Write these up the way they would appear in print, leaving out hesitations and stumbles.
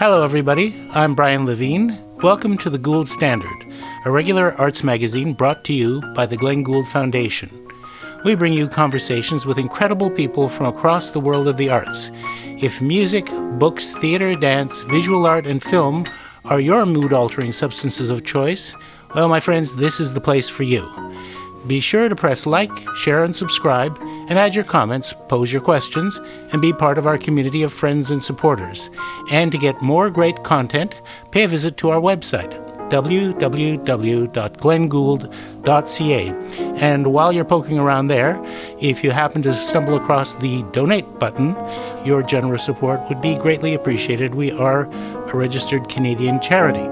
Hello, everybody. I'm Brian Levine. Welcome to the Gould Standard, a regular arts magazine brought to you by the Glenn Gould Foundation. We bring you conversations with incredible people from across the world of the arts. If music, books, theater, dance, visual art, and film are your mood-altering substances of choice, well, my friends, this is the place for you. Be sure to press like, share, and subscribe, and add your comments, pose your questions, and be part of our community of friends and supporters. And to get more great content, pay a visit to our website, www.glenngould.ca. And while you're poking around there, if you happen to stumble across the donate button, your generous support would be greatly appreciated. We are a registered Canadian charity.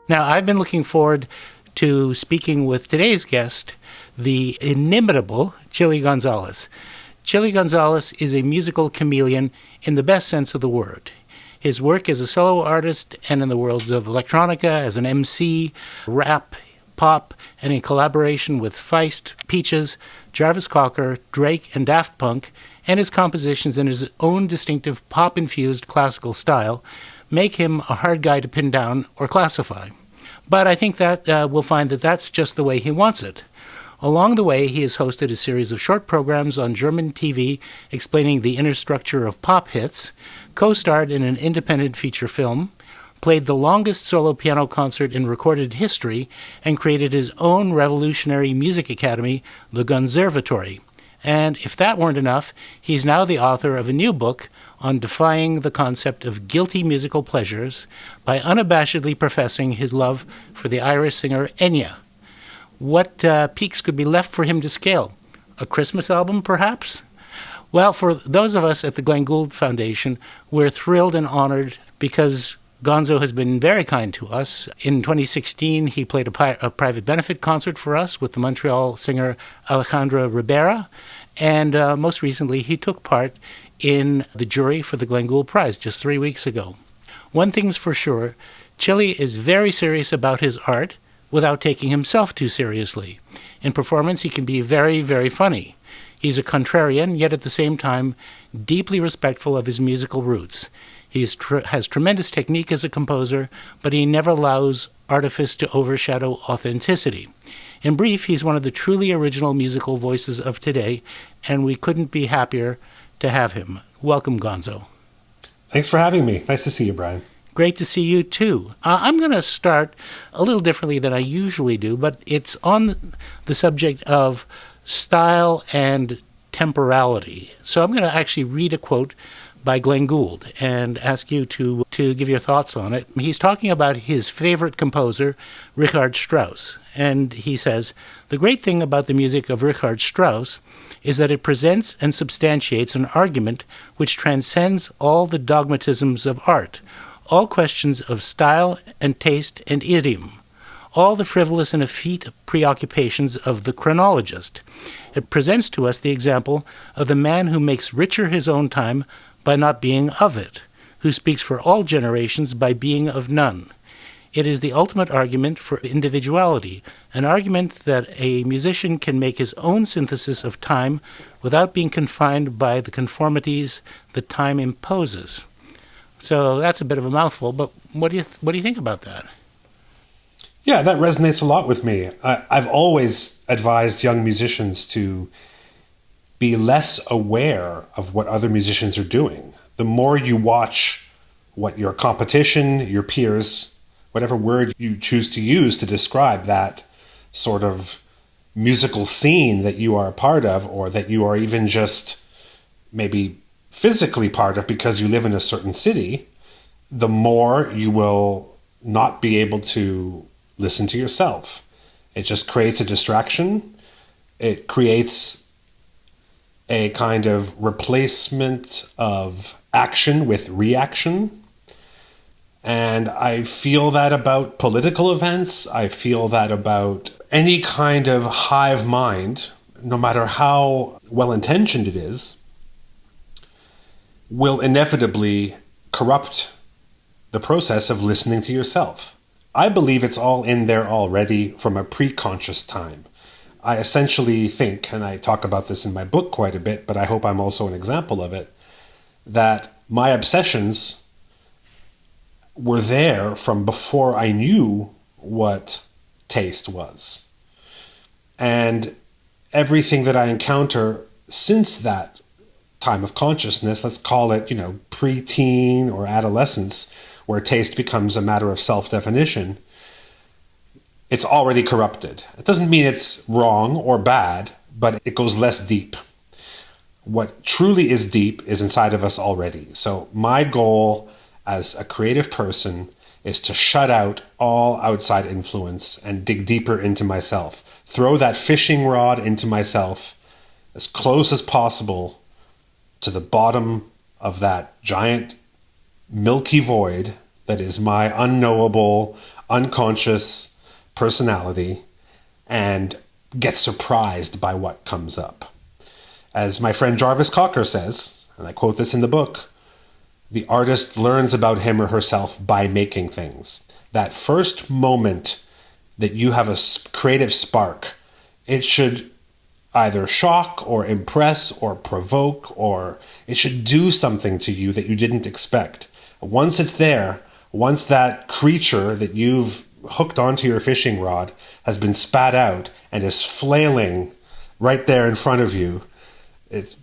Now, I've been looking forward to speaking with today's guest, the inimitable Chilly Gonzales. Chilly Gonzales is a musical chameleon in the best sense of the word. His work as a solo artist and in the worlds of electronica, as an MC, rap, pop, and in collaboration with Feist, Peaches, Jarvis, Drake, and Daft Punk, and his compositions in his own distinctive pop-infused classical style, make him a hard guy to pin down or classify. But I think that we'll find that that's just the way he wants it. Along the way, he has hosted a series of short programs on German TV explaining the inner structure of pop hits, co-starred in an independent feature film, played the longest solo piano concert in recorded history, and created his own revolutionary music academy, the Gonzervatory. And if that weren't enough, he's now the author of a new book on defying the concept of guilty musical pleasures by unabashedly professing his love for the Irish singer Enya. What peaks could be left for him to scale? A Christmas album, perhaps? Well, for those of us at the Glenn Gould Foundation, we're thrilled and honored because Gonzo has been very kind to us. In 2016, he played a private benefit concert for us with the Montreal singer Alejandra Ribera, and most recently, he took part in the jury for the Glenn Gould Prize just 3 weeks ago. One thing's for sure, Chilly is very serious about his art without taking himself too seriously. In performance, he can be very, very funny. He's a contrarian, yet at the same time, deeply respectful of his musical roots. He has tremendous technique as a composer, but he never allows artifice to overshadow authenticity. In brief, he's one of the truly original musical voices of today, and we couldn't be happier to have him. Welcome, Gonzo. Thanks for having me. Nice to see you, Brian. Great to see you, too. I'm going to start a little differently than I usually do, but it's on the subject of style and temporality. So I'm going to actually read a quote by Glenn Gould and ask you to give your thoughts on it. He's talking about his favorite composer, Richard Strauss, and he says, "The great thing about the music of Richard Strauss is that it presents and substantiates an argument which transcends all the dogmatisms of art, all questions of style and taste and idiom, all the frivolous and effete preoccupations of the chronologist. It presents to us the example of the man who makes richer his own time by not being of it, who speaks for all generations by being of none. It is the ultimate argument for individuality, an argument that a musician can make his own synthesis of time without being confined by the conformities that time imposes. So that's a bit of a mouthful, but what do you think about that? Yeah, that resonates a lot with me. I've always advised young musicians to be less aware of what other musicians are doing. The more you watch what your competition, your peers, whatever word you choose to use to describe that sort of musical scene that you are a part of, or that you are even just maybe physically part of because you live in a certain city, the more you will not be able to listen to yourself. It just creates a distraction. It creates a kind of replacement of action with reaction. And I feel that about political events. I feel that about any kind of hive mind, no matter how well-intentioned it is, will inevitably corrupt the process of listening to yourself. I believe it's all in there already from a pre-conscious time. I essentially think, and I talk about this in my book quite a bit, but I hope I'm also an example of it, that my obsessions were there from before I knew what taste was. And everything that I encounter since that time of consciousness, let's call it, pre-teen or adolescence, where taste becomes a matter of self-definition, it's already corrupted. It doesn't mean it's wrong or bad, but it goes less deep. What truly is deep is inside of us already. So my goal as a creative person is to shut out all outside influence and dig deeper into myself. Throw that fishing rod into myself as close as possible to the bottom of that giant milky void that is my unknowable, unconscious personality, and get surprised by what comes up. As my friend Jarvis says, and I quote this in the book, the artist learns about him or herself by making things. That first moment that you have a creative spark, it should either shock or impress or provoke, or it should do something to you that you didn't expect. Once it's there, once that creature that you've hooked onto your fishing rod has been spat out and is flailing right there in front of you, it's,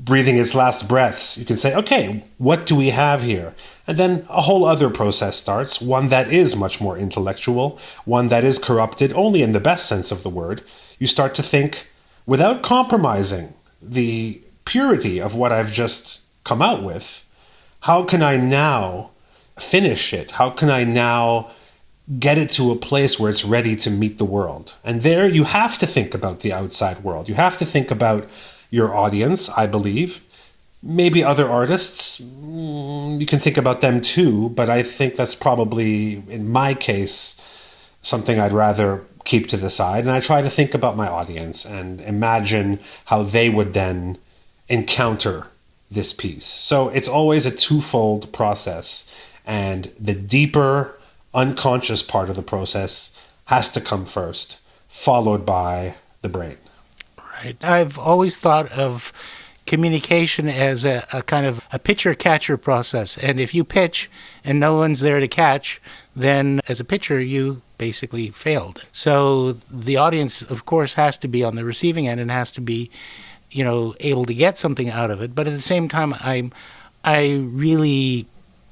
breathing its last breaths, you can say, okay, what do we have here? And then a whole other process starts, one that is much more intellectual, one that is corrupted only in the best sense of the word. You start to think, without compromising the purity of what I've just come out with, how can I now finish it? How can I now get it to a place where it's ready to meet the world? And there you have to think about the outside world. You have to think about your audience, I believe. Maybe other artists, you can think about them too, but I think that's probably, in my case, something I'd rather keep to the side. And I try to think about my audience and imagine how they would then encounter this piece. So it's always a twofold process, and the deeper unconscious part of the process has to come first, followed by the brain. Right. I've always thought of communication as a kind of a pitcher-catcher process. And if you pitch and no one's there to catch, then as a pitcher, you basically failed. So the audience, of course, has to be on the receiving end and has to be, able to get something out of it. But at the same time, I really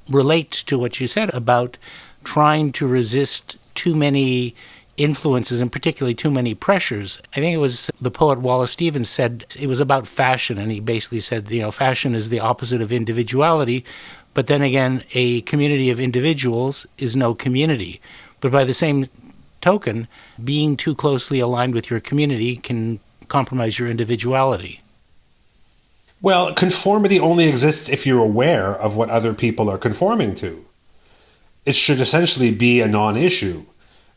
relate to what you said about trying to resist too many influences, and particularly too many pressures. I think it was the poet Wallace Stevens said it was about fashion, and he basically said, fashion is the opposite of individuality, but then again, a community of individuals is no community. But by the same token, being too closely aligned with your community can compromise your individuality. Well, conformity only exists if you're aware of what other people are conforming to. It should essentially be a non-issue.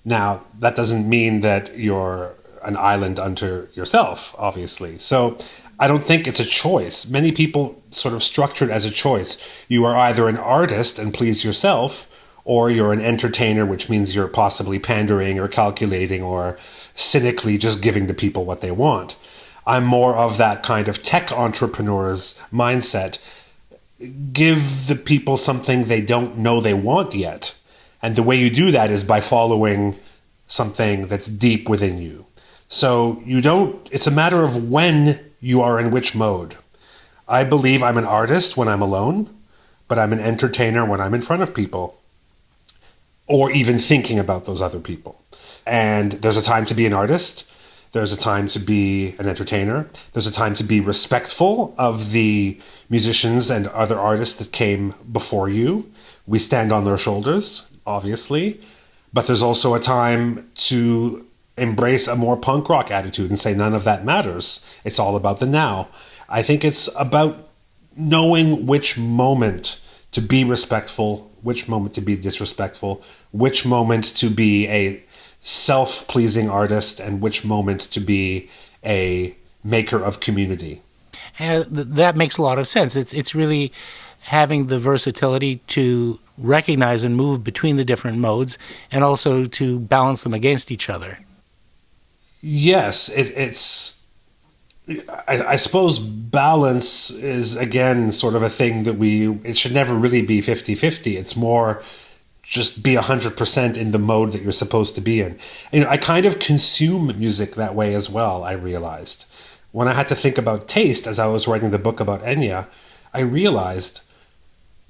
Now, that doesn't mean that you're an island unto yourself, obviously. So I don't think it's a choice. Many people sort of structure it as a choice. You are either an artist and please yourself, or you're an entertainer, which means you're possibly pandering or calculating or cynically just giving the people what they want. I'm more of that kind of tech entrepreneur's mindset. Give the people something they don't know they want yet. And the way you do that is by following something that's deep within you. So it's a matter of when you are in which mode. I believe I'm an artist when I'm alone, but I'm an entertainer when I'm in front of people, or even thinking about those other people. And there's a time to be an artist. There's a time to be an entertainer. There's a time to be respectful of the musicians and other artists that came before you. We stand on their shoulders, obviously. But there's also a time to embrace a more punk rock attitude and say none of that matters. It's all about the now. I think it's about knowing which moment to be respectful, which moment to be disrespectful, which moment to be a self-pleasing artist, and which moment to be a maker of community. And that makes a lot of sense. It's really having the versatility to recognize and move between the different modes, and also to balance them against each other. Yes, I suppose balance is, again, sort of a thing that it should never really be 50-50. It's more just be 100% in the mode that you're supposed to be in. I kind of consume music that way as well, I realized. When I had to think about taste as I was writing the book about Enya, I realized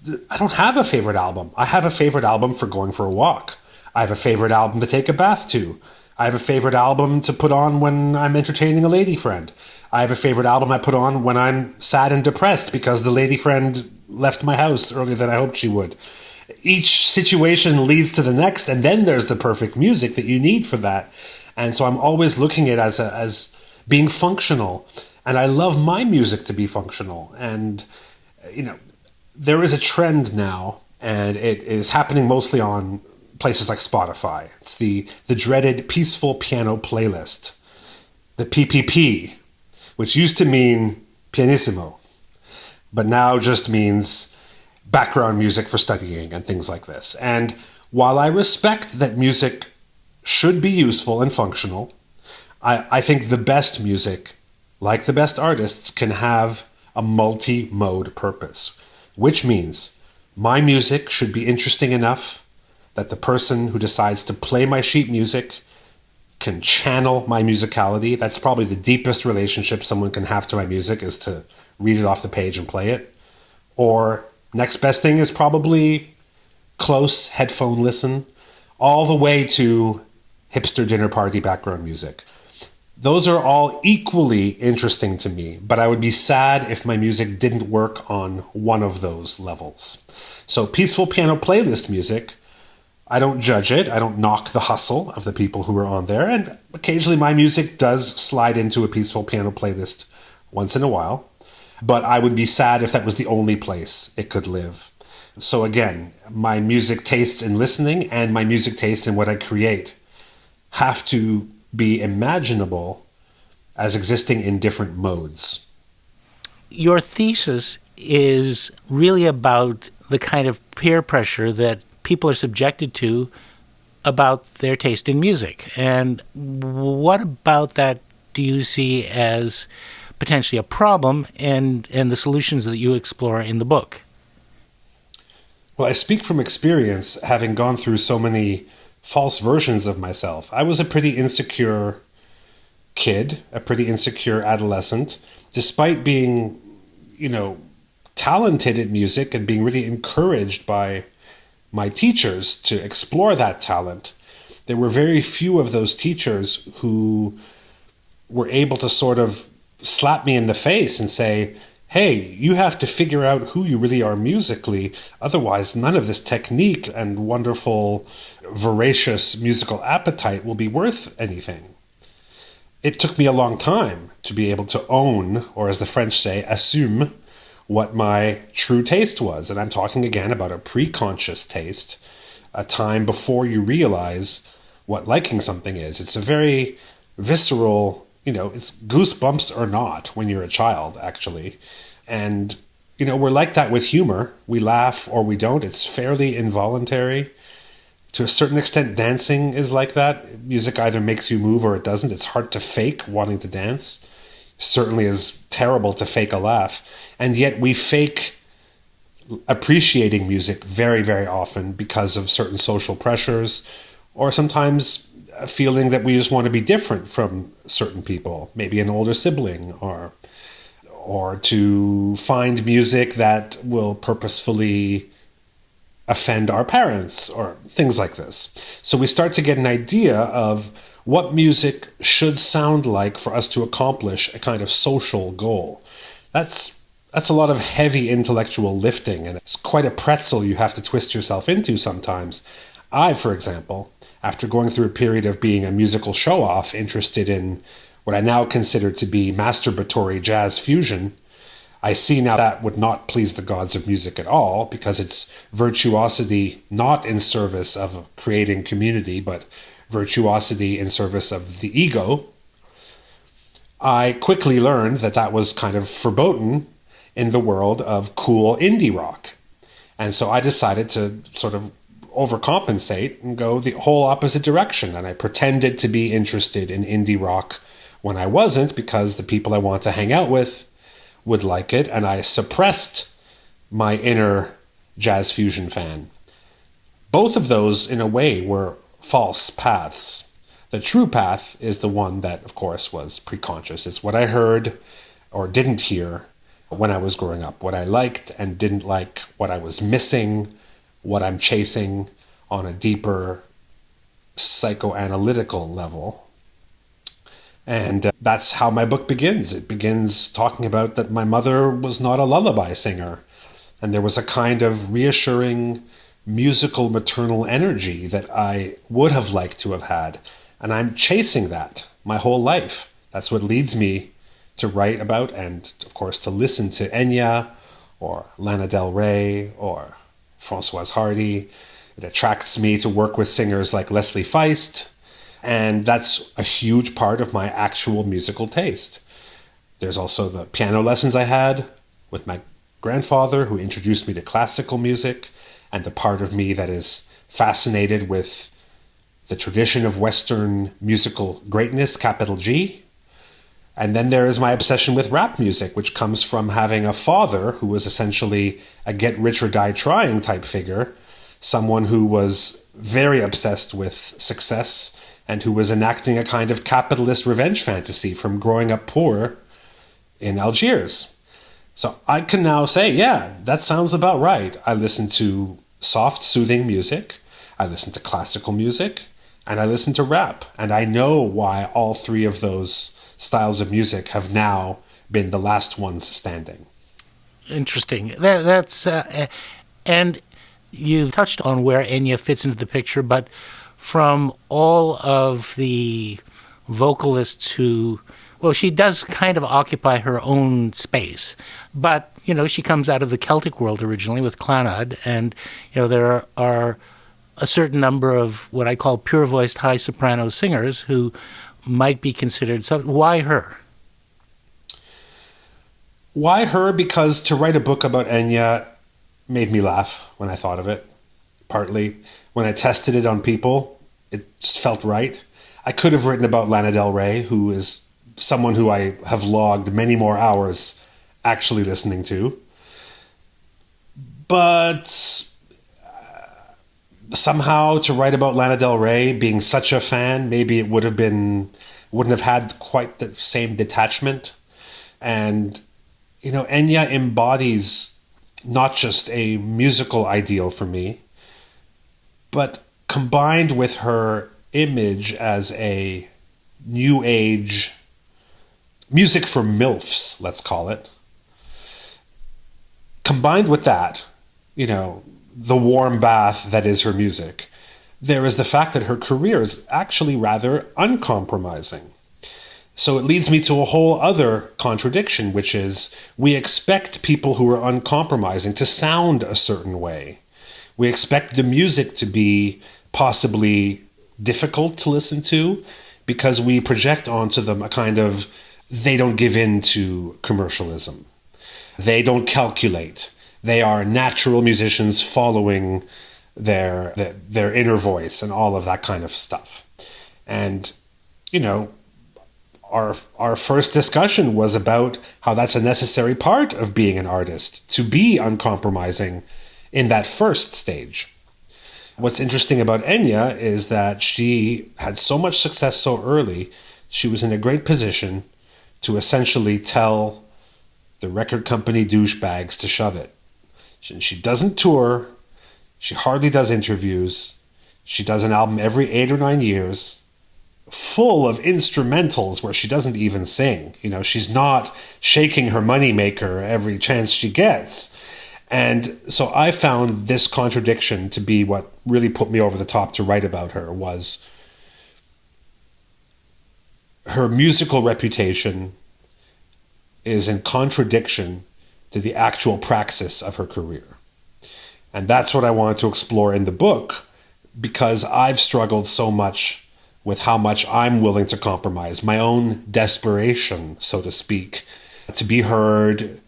that I don't have a favorite album. I have a favorite album for going for a walk. I have a favorite album to take a bath to. I have a favorite album to put on when I'm entertaining a lady friend. I have a favorite album I put on when I'm sad and depressed because the lady friend left my house earlier than I hoped she would. Each situation leads to the next, and then there's the perfect music that you need for that. And so I'm always looking at it as being functional. And I love my music to be functional. And, there is a trend now, and it is happening mostly on places like Spotify. It's the dreaded peaceful piano playlist, the PPP, which used to mean pianissimo, but now just means background music for studying and things like this. And while I respect that music should be useful and functional, I think the best music, like the best artists, can have a multi-mode purpose, which means my music should be interesting enough that the person who decides to play my sheet music can channel my musicality. That's probably the deepest relationship someone can have to my music, is to read it off the page and play it. Or next best thing is probably close headphone listen, all the way to hipster dinner party background music. Those are all equally interesting to me, but I would be sad if my music didn't work on one of those levels. So peaceful piano playlist music, I don't judge it. I don't knock the hustle of the people who are on there. And occasionally my music does slide into a peaceful piano playlist once in a while. But I would be sad if that was the only place it could live. So again, my music tastes in listening and my music taste in what I create have to be imaginable as existing in different modes. Your thesis is really about the kind of peer pressure that people are subjected to about their taste in music. And what about that do you see as potentially a problem, and the solutions that you explore in the book? Well, I speak from experience, having gone through so many false versions of myself. I was a pretty insecure kid, a pretty insecure adolescent, despite being, talented at music and being really encouraged by my teachers to explore that talent. There were very few of those teachers who were able to sort of slap me in the face and say, hey, you have to figure out who you really are musically. Otherwise, none of this technique and wonderful, voracious musical appetite will be worth anything. It took me a long time to be able to own, or as the French say, assume, what my true taste was. And I'm talking again about a pre-conscious taste, a time before you realize what liking something is. It's a very visceral it's goosebumps or not when you're a child, actually. And, we're like that with humor. We laugh or we don't. It's fairly involuntary. To a certain extent, dancing is like that. Music either makes you move or it doesn't. It's hard to fake wanting to dance. Certainly is terrible to fake a laugh. And yet we fake appreciating music very, very often because of certain social pressures, or sometimes a feeling that we just want to be different from certain people, maybe an older sibling, or to find music that will purposefully offend our parents, or things like this. So we start to get an idea of what music should sound like for us to accomplish a kind of social goal. That's a lot of heavy intellectual lifting, and it's quite a pretzel you have to twist yourself into sometimes. I, for example, after going through a period of being a musical show-off, interested in what I now consider to be masturbatory jazz fusion, I see now that would not please the gods of music at all, because it's virtuosity not in service of creating community, but virtuosity in service of the ego. I quickly learned that that was kind of verboten in the world of cool indie rock. And so I decided to sort of overcompensate and go the whole opposite direction. And I pretended to be interested in indie rock when I wasn't, because the people I want to hang out with would like it. And I suppressed my inner jazz fusion fan. Both of those, in a way, were false paths. The true path is the one that, of course, was preconscious. It's what I heard or didn't hear when I was growing up, what I liked and didn't like, what I was missing, what I'm chasing on a deeper psychoanalytical level. And that's how my book begins. It begins talking about that my mother was not a lullaby singer, and there was a kind of reassuring musical maternal energy that I would have liked to have had. And I'm chasing that my whole life. That's what leads me to write about and, of course, to listen to Enya or Lana Del Rey or Françoise Hardy. It attracts me to work with singers like Leslie Feist. And that's a huge part of my actual musical taste. There's also the piano lessons I had with my grandfather, who introduced me to classical music, and the part of me that is fascinated with the tradition of Western musical greatness, capital G. And then there is my obsession with rap music, which comes from having a father who was essentially a get-rich-or-die-trying type figure, someone who was very obsessed with success and who was enacting a kind of capitalist revenge fantasy from growing up poor in Algiers. So I can now say, yeah, that sounds about right. I listen to soft, soothing music, I listen to classical music, and I listen to rap. And I know why all three of those styles of music have now been the last ones standing. Interesting. That's and you touched on where Enya fits into the picture, but from all of the vocalists who, well, she does kind of occupy her own space, but she comes out of the Celtic world originally with Clannad, and there are a certain number of what I call pure-voiced high soprano singers who might be considered. So why her? Why her? Because to write a book about Enya made me laugh when I thought of it. Partly when I tested it on people, it just felt right. I could have written about Lana Del Rey, who is someone who I have logged many more hours actually listening to. But somehow to write about Lana Del Rey, being such a fan, maybe it wouldn't have had quite the same detachment. And, Enya embodies not just a musical ideal for me, but combined with her image as a new age music for MILFs, let's call it. Combined with that, the warm bath that is her music, there is the fact that her career is actually rather uncompromising. So it leads me to a whole other contradiction, which is we expect people who are uncompromising to sound a certain way. We expect the music to be possibly difficult to listen to, because we project onto them a kind of, they don't give in to commercialism. They don't calculate. They are natural musicians following their inner voice and all of that kind of stuff. And, you know, our first discussion was about how that's a necessary part of being an artist, to be uncompromising in that first stage. What's interesting about Enya is that she had so much success so early, she was in a great position to essentially tell the record company douchebags to shove it. She doesn't tour, she hardly does interviews, she does an album every 8 or 9 years, full of instrumentals where she doesn't even sing. You know, she's not shaking her moneymaker every chance she gets. And so I found this contradiction to be what really put me over the top to write about her, was her musical reputation is in contradiction to the actual praxis of her career. And that's what I wanted to explore in the book, because I've struggled so much with how much I'm willing to compromise, my own desperation, so to speak, to be heard,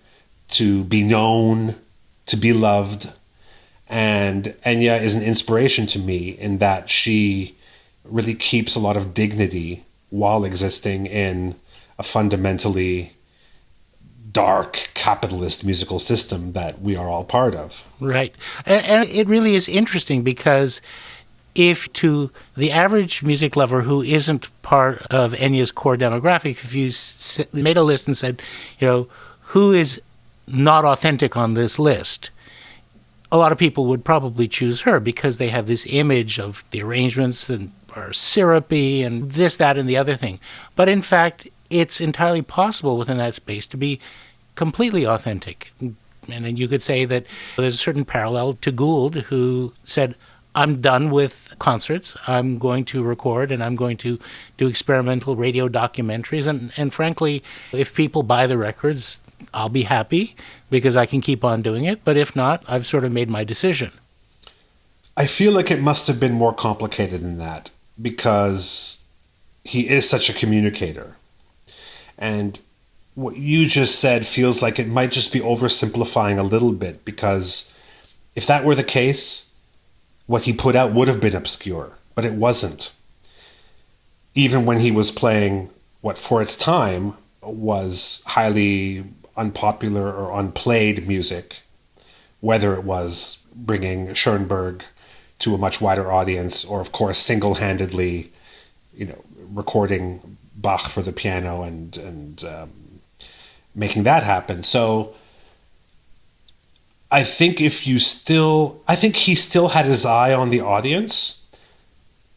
to be known, to be loved. And Enya is an inspiration to me in that she really keeps a lot of dignity while existing in a fundamentally dark capitalist musical system that we are all part of. Right. And it really is interesting, because if to the average music lover who isn't part of Enya's core demographic, if you made a list and said, you know, who is not authentic on this list, a lot of people would probably choose her, because they have this image of the arrangements that are syrupy and this, that, and the other thing. But in fact, it's entirely possible within that space to be completely authentic. And then you could say that there's a certain parallel to Gould, who said, I'm done with concerts. I'm going to record, and I'm going to do experimental radio documentaries. And frankly, if people buy the records, I'll be happy, because I can keep on doing it. But if not, I've sort of made my decision. I feel like it must have been more complicated than that, because he is such a communicator. And what you just said feels like it might just be oversimplifying a little bit, because if that were the case, what he put out would have been obscure, but it wasn't. Even when he was playing what for its time was highly unpopular or unplayed music, whether it was bringing Schoenberg to a much wider audience, or of course single-handedly, you know, recording Bach for the piano and making that happen. So I think he still had his eye on the audience,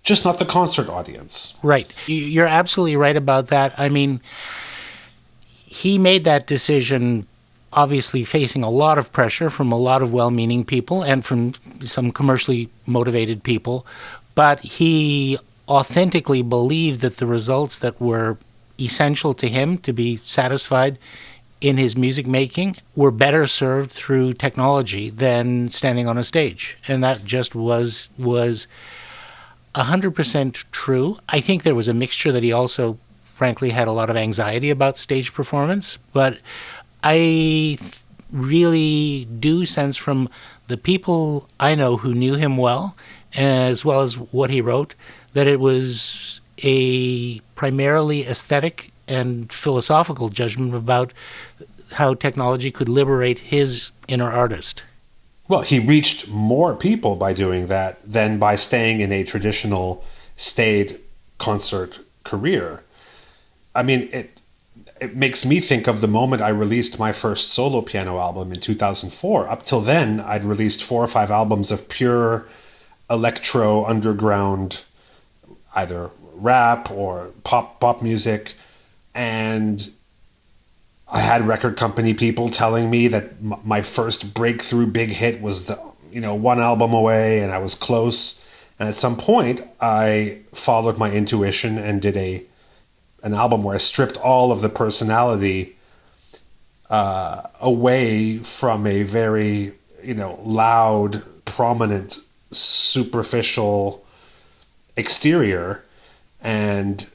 just not the concert audience. Right. You're absolutely right about that. I mean, he made that decision obviously facing a lot of pressure from a lot of well-meaning people and from some commercially motivated people, but he authentically believed that the results that were essential to him to be satisfied in his music making were better served through technology than standing on a stage. And that just was 100% true. I think there was a mixture that he also, frankly, had a lot of anxiety about stage performance. But I really do sense from the people I know who knew him well, as well as what he wrote, that it was a primarily aesthetic and philosophical judgment about how technology could liberate his inner artist. Well, he reached more people by doing that than by staying in a traditional staid concert career. I mean, it makes me think of the moment I released my first solo piano album in 2004. Up till then, I'd released 4 or 5 albums of pure electro underground, either rap or pop music. And I had record company people telling me that my first breakthrough big hit was one album away, and I was close. And at some point, I followed my intuition and did an album where I stripped all of the personality away from a very, loud, prominent, superficial exterior, and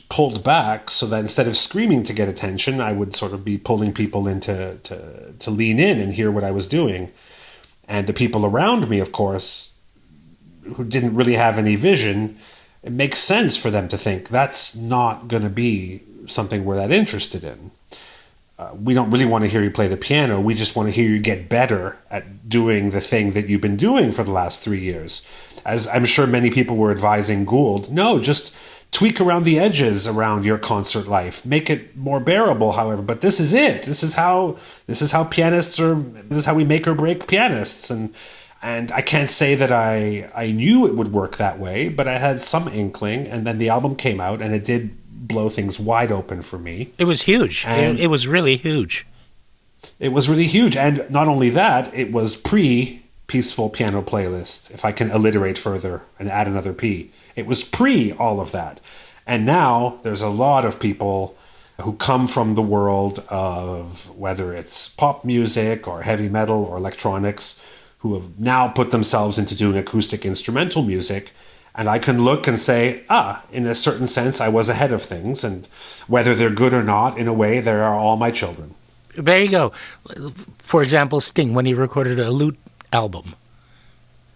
pulled back so that instead of screaming to get attention, I would sort of be pulling people into to lean in and hear what I was doing. And the people around me, of course, who didn't really have any vision, it makes sense for them to think that's not going to be something we're that interested in. We don't really want to hear you play the piano. We just want to hear you get better at doing the thing that you've been doing for the last 3 years. As I'm sure many people were advising Gould, no, just tweak around the edges around your concert life. Make it more bearable, however. But this is it. This is how pianists are. This is how we make or break pianists. And I can't say that I knew it would work that way, but I had some inkling. And then the album came out, and it did blow things wide open for me. It was huge. It was really huge. It was really huge. And not only that, it was pre-Peaceful Piano Playlist, if I can alliterate further and add another P. It was pre all of that. And now there's a lot of people who come from the world of whether it's pop music or heavy metal or electronics who have now put themselves into doing acoustic instrumental music. And I can look and say, in a certain sense, I was ahead of things. And whether they're good or not, in a way, they are all my children. There you go. For example, Sting, when he recorded a lute album.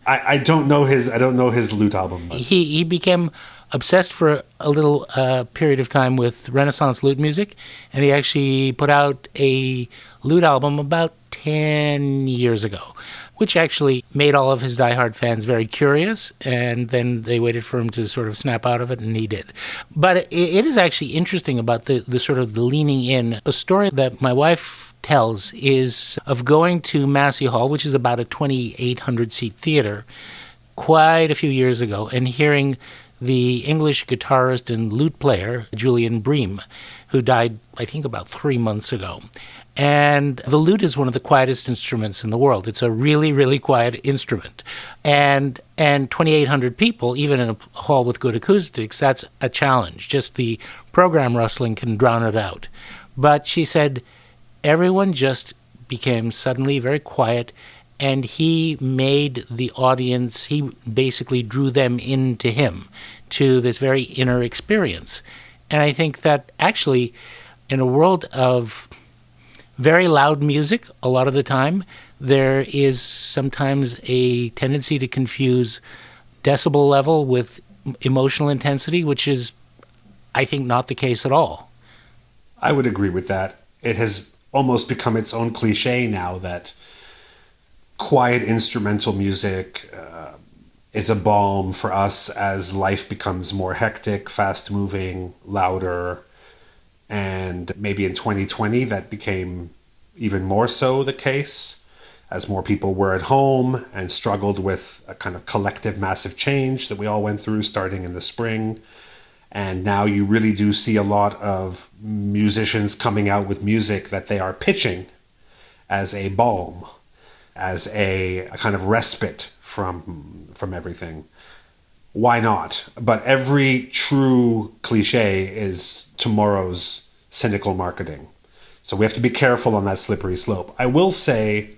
I don't know his lute album. But. He became obsessed for a little period of time with Renaissance lute music, and he actually put out a lute album about 10 years ago, which actually made all of his diehard fans very curious, and then they waited for him to sort of snap out of it, and he did. But it is actually interesting about the sort of the leaning in. A story that my wife tells is of going to Massey Hall, which is about a 2,800-seat theater, quite a few years ago, and hearing the English guitarist and lute player, Julian Bream, who died, I think, about 3 months ago. And the lute is one of the quietest instruments in the world. It's a really, really quiet instrument. And 2,800 people, even in a hall with good acoustics, that's a challenge. Just the program rustling can drown it out. But she said everyone just became suddenly very quiet, and he made the audience, he basically drew them into him, to this very inner experience. And I think that actually, in a world of very loud music, a lot of the time, there is sometimes a tendency to confuse decibel level with emotional intensity, which is, I think, not the case at all. I would agree with that. It has almost become its own cliche now that quiet instrumental music is a balm for us as life becomes more hectic, fast-moving, louder. And maybe in 2020, that became even more so the case as more people were at home and struggled with a kind of collective massive change that we all went through starting in the spring. And now you really do see a lot of musicians coming out with music that they are pitching as a balm, as a kind of respite from everything. Why not? But every true cliche is tomorrow's cynical marketing. So we have to be careful on that slippery slope. I will say,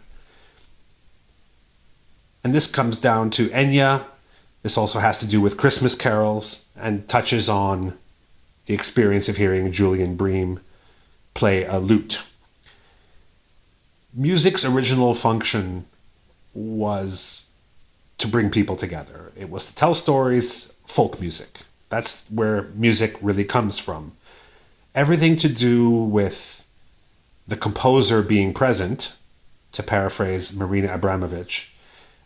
and this comes down to Enya, this also has to do with Christmas carols and touches on the experience of hearing Julian Bream play a lute. Music's original function was to bring people together. It was to tell stories, folk music. That's where music really comes from. Everything to do with the composer being present, to paraphrase Marina Abramović,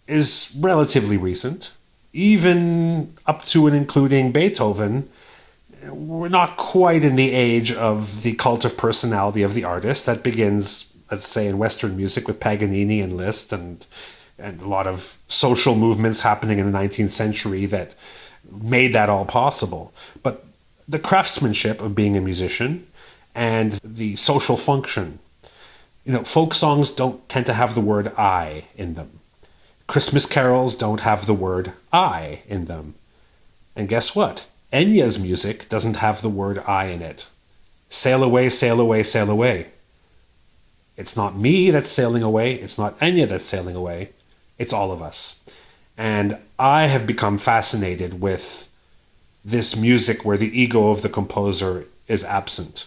is relatively recent. Even up to and including Beethoven, we're not quite in the age of the cult of personality of the artist. That begins, let's say, in Western music with Paganini and Liszt and a lot of social movements happening in the 19th century that made that all possible. But the craftsmanship of being a musician and the social function. Folk songs don't tend to have the word I in them. Christmas carols don't have the word I in them. And guess what? Enya's music doesn't have the word I in it. Sail away, sail away, sail away. It's not me that's sailing away. It's not Enya that's sailing away. It's all of us. And I have become fascinated with this music where the ego of the composer is absent.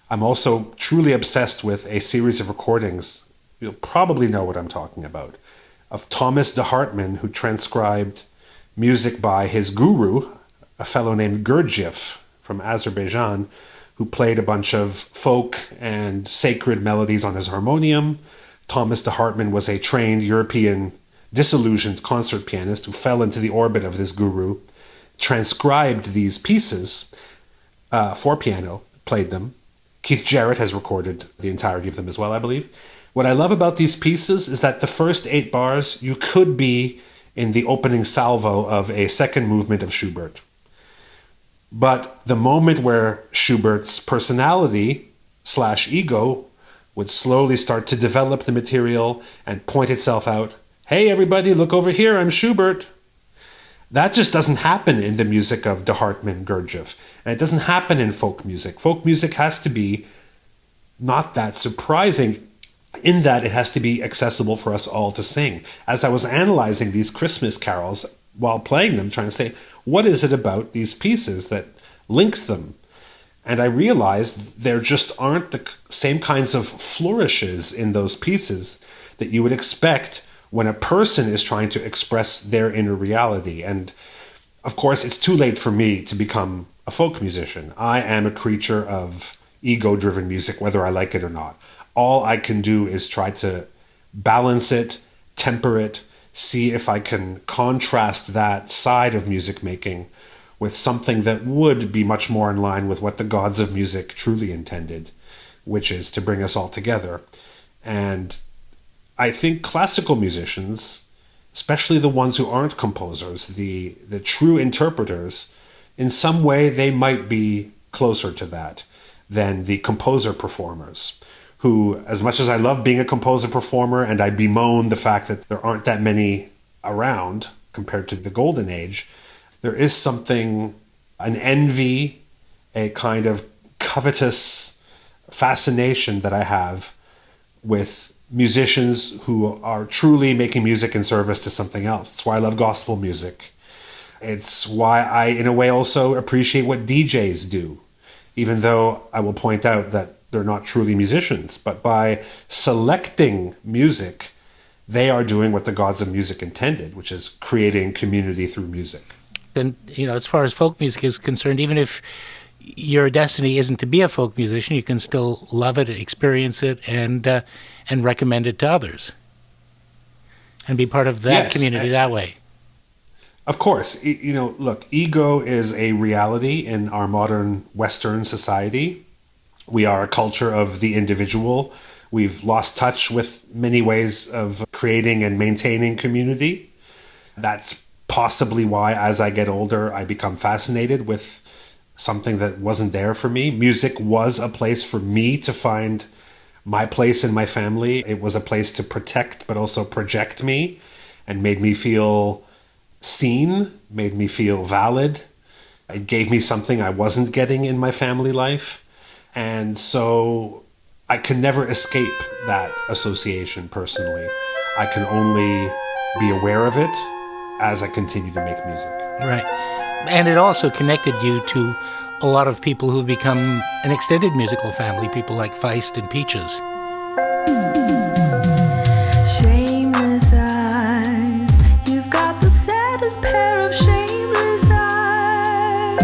I'm also truly obsessed with a series of recordings, you'll probably know what I'm talking about, of Thomas de Hartmann, who transcribed music by his guru, a fellow named Gurdjieff from Azerbaijan, who played a bunch of folk and sacred melodies on his harmonium. Thomas de Hartmann was a trained European disillusioned concert pianist who fell into the orbit of this guru, transcribed these pieces for piano, played them. Keith Jarrett has recorded the entirety of them as well, I believe. What I love about these pieces is that the first 8 bars, you could be in the opening salvo of a second movement of Schubert. But the moment where Schubert's personality/ego would slowly start to develop the material and point itself out, hey everybody, look over here, I'm Schubert. That just doesn't happen in the music of de Hartmann, Gurdjieff. And it doesn't happen in folk music. Folk music has to be not that surprising in that it has to be accessible for us all to sing. As I was analyzing these Christmas carols while playing them, trying to say, what is it about these pieces that links them? And I realized there just aren't the same kinds of flourishes in those pieces that you would expect when a person is trying to express their inner reality. And of course, it's too late for me to become a folk musician. I am a creature of ego-driven music, whether I like it or not. All I can do is try to balance it, temper it, see if I can contrast that side of music making with something that would be much more in line with what the gods of music truly intended, which is to bring us all together. And I think classical musicians, especially the ones who aren't composers, the true interpreters, in some way they might be closer to that than the composer performers, who, as much as I love being a composer performer and I bemoan the fact that there aren't that many around compared to the golden age, there is something, an envy, a kind of covetous fascination that I have with musicians who are truly making music in service to something else. It's why I love gospel music. It's why I, in a way, also appreciate what DJs do, even though I will point out that they're not truly musicians. But by selecting music, they are doing what the gods of music intended, which is creating community through music. And, as far as folk music is concerned, even if your destiny isn't to be a folk musician, you can still love it, experience it, and recommend it to others, and be part of that community that way. Of course, look, ego is a reality in our modern Western society. We are a culture of the individual. We've lost touch with many ways of creating and maintaining community. That's possibly why, as I get older, I become fascinated with something that wasn't there for me. Music was a place for me to find my place in my family. It was a place to protect but also project me, and made me feel seen, made me feel valid. It gave me something I wasn't getting in my family life. And so I can never escape that association personally. I can only be aware of it as I continue to make music. Right. And it also connected you to a lot of people who become an extended musical family, people like Feist and Peaches. Shameless eyes, you've got the saddest pair of shameless eyes,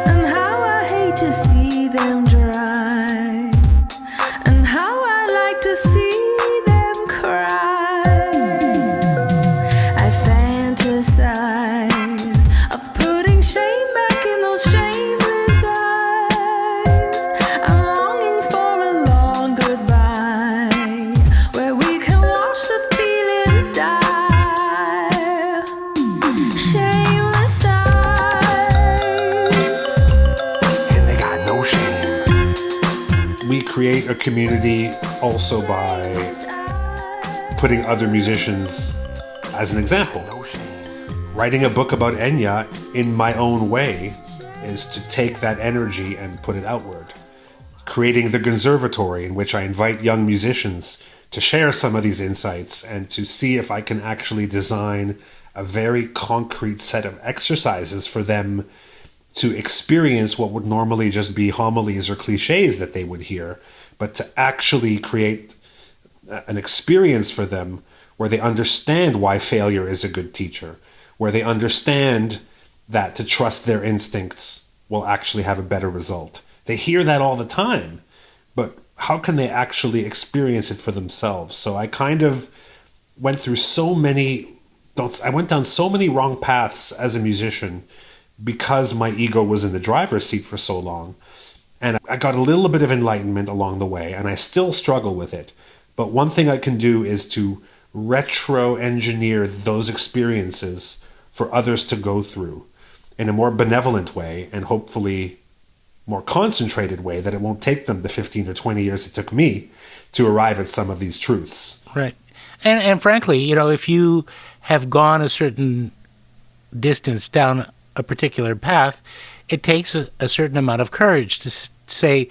and how I hate to see them dry, and how I like to see them cry. I fantasize of putting shame back in those shameless eyes. I'm longing for a long goodbye, where we can watch the feeling die. Shameless eyes. And they got no shame. We create a community also by putting other musicians as an example. Writing a book about Enya in my own way is to take that energy and put it outward. Creating the Gonzervatory, in which I invite young musicians to share some of these insights and to see if I can actually design a very concrete set of exercises for them to experience what would normally just be homilies or cliches that they would hear, but to actually create an experience for them where they understand why failure is a good teacher, where they understand that to trust their instincts will actually have a better result. They hear that all the time, but how can they actually experience it for themselves? So I kind of went through I went down so many wrong paths as a musician because my ego was in the driver's seat for so long. And I got a little bit of enlightenment along the way, and I still struggle with it. But one thing I can do is to retro-engineer those experiences for others to go through in a more benevolent way, and hopefully more concentrated way, that it won't take them the 15 or 20 years it took me to arrive at some of these truths. Right. And frankly, you know, if you have gone a certain distance down a particular path, it takes a certain amount of courage to say,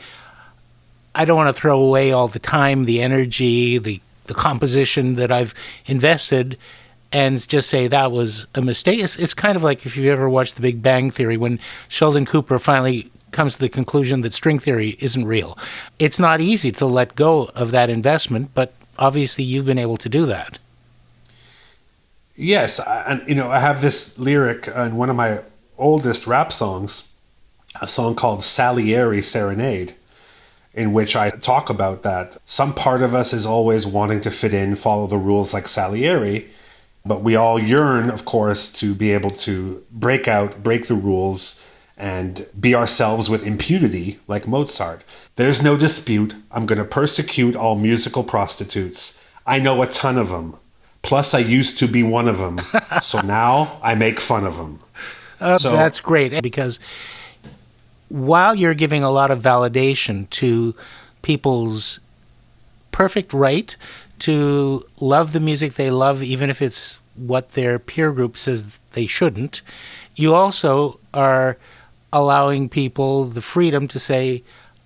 I don't want to throw away all the time, the energy, the composition that I've invested, and just say that was a mistake. It's kind of like if you've ever watched The Big Bang Theory, when Sheldon Cooper finally comes to the conclusion that string theory isn't real. It's not easy to let go of that investment, but obviously you've been able to do that. Yes, and you know, I have this lyric in one of my oldest rap songs, a song called Salieri Serenade, in which I talk about that some part of us is always wanting to fit in, follow the rules like Salieri, but we all yearn, of course, to be able to break the rules, and be ourselves with impunity like Mozart. There's no dispute. I'm going to persecute all musical prostitutes. I know a ton of them. Plus, I used to be one of them. So now I make fun of them. That's great, because while you're giving a lot of validation to people's perfect right to love the music they love, even if it's what their peer group says they shouldn't, you also are allowing people the freedom to say,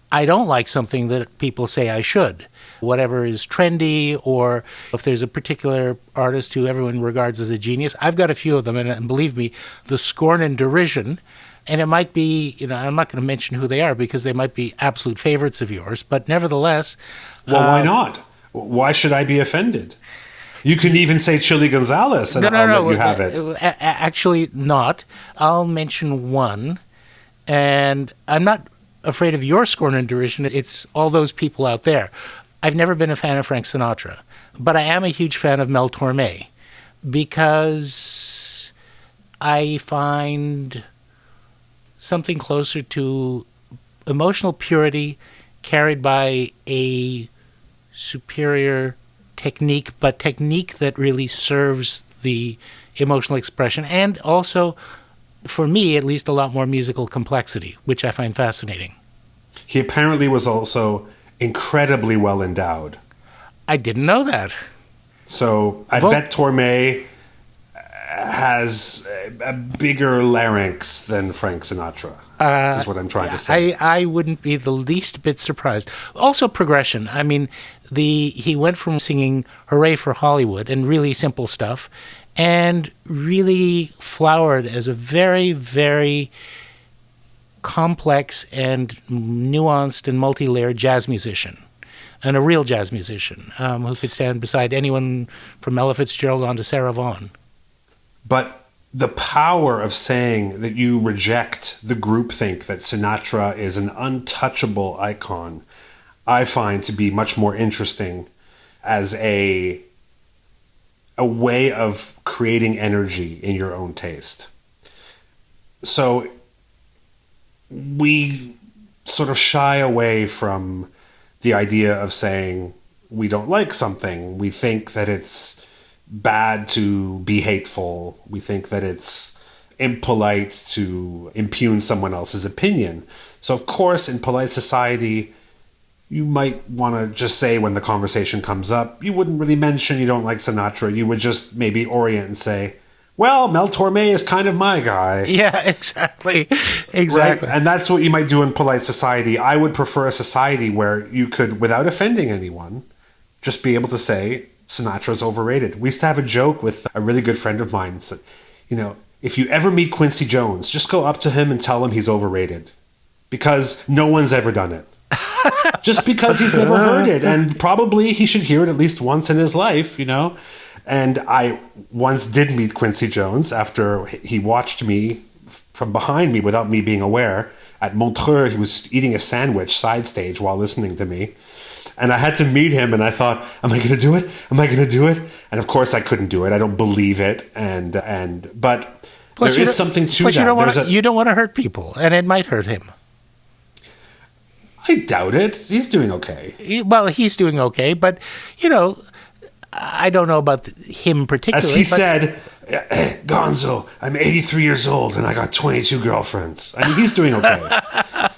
I don't like something that people say I should. Whatever is trendy, or if there's a particular artist who everyone regards as a genius. I've got a few of them, and believe me, the scorn and derision, and it might be, you know, I'm not going to mention who they are because they might be absolute favorites of yours, but nevertheless... Well, why not? Why should I be offended? You can even say Chili Gonzales, and I'll let you have it. Actually not. I'll mention one, and I'm not afraid of your scorn and derision. It's all those people out there. I've never been a fan of Frank Sinatra, but I am a huge fan of Mel Torme, because I find something closer to emotional purity carried by a superior technique, but technique that really serves the emotional expression, and also, for me at least, a lot more musical complexity, which I find fascinating. He apparently was also incredibly well endowed. I didn't know that. So I bet Torme has a bigger larynx than Frank Sinatra, is what I'm trying to say. I wouldn't be the least bit surprised. Also progression. I mean, he went from singing Hooray for Hollywood and really simple stuff, and really flowered as a very, very complex and nuanced and multi-layered jazz musician, and a real jazz musician who could stand beside anyone from Ella Fitzgerald on to Sarah Vaughan. But the power of saying that you reject the groupthink that Sinatra is an untouchable icon, I find to be much more interesting as a way of creating energy in your own taste. So we sort of shy away from the idea of saying we don't like something. We think that it's bad to be hateful. We think that it's impolite to impugn someone else's opinion. So of course, in polite society, you might want to just say when the conversation comes up, you wouldn't really mention you don't like Sinatra. You would just maybe orient and say, well, Mel Torme is kind of my guy. Yeah, exactly. Right? And that's what you might do in polite society. I would prefer a society where you could, without offending anyone, just be able to say Sinatra's overrated. We used to have a joke with a really good friend of mine. So, you know, if you ever meet Quincy Jones, just go up to him and tell him he's overrated. Because no one's ever done it. Just because he's never heard it. And probably he should hear it at least once in his life, you know? And I once did meet Quincy Jones after he watched me from behind me without me being aware. At Montreux, he was eating a sandwich side stage while listening to me. And I had to meet him, and I thought, am I going to do it? Am I going to do it? And of course I couldn't do it. I don't believe it. But plus there is something to that. You don't want to hurt people, and it might hurt him. I doubt it. He's doing okay. Well, he's doing okay, but, you know, I don't know about him particularly. As he said, Gonzo, I'm 83 years old and I got 22 girlfriends. I mean, he's doing okay.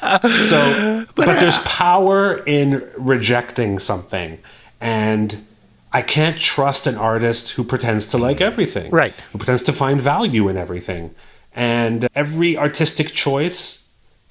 But there's power in rejecting something. And I can't trust an artist who pretends to like everything. Right. Who pretends to find value in everything. And every artistic choice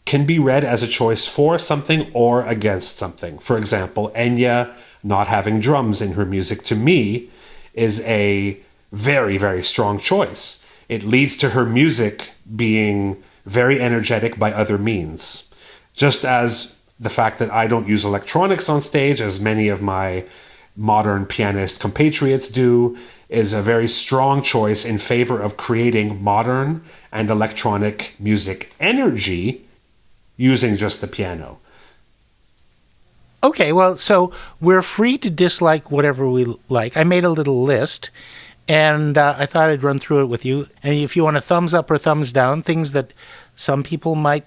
can be read as a choice for something or against something. For example, Enya not having drums in her music, to me, is a very, very strong choice. It leads to her music being very energetic by other means. Just as the fact that I don't use electronics on stage, as many of my modern pianist compatriots do, is a very strong choice in favor of creating modern and electronic music energy using just the piano. Okay, well, so we're free to dislike whatever we like. I made a little list, and I thought I'd run through it with you. And if you want a thumbs up or thumbs down, things that some people might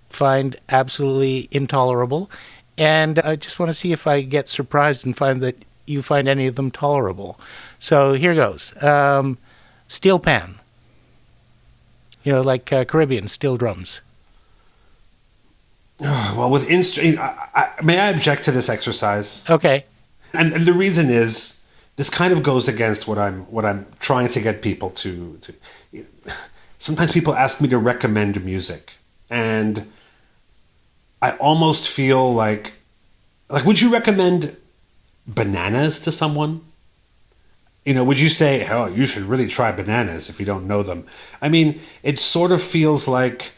find absolutely intolerable. And I just want to see if I get surprised and find that you find any of them tolerable. So here goes. Steel pan. You know, like Caribbean steel drums. Well, with may I object to this exercise? Okay. And the reason is this kind of goes against what I'm trying to get people to. Sometimes people ask me to recommend music, and I almost feel like would you recommend Bananas to someone? You know, would you say, "Oh, you should really try Bananas" if you don't know them? I mean, it sort of feels like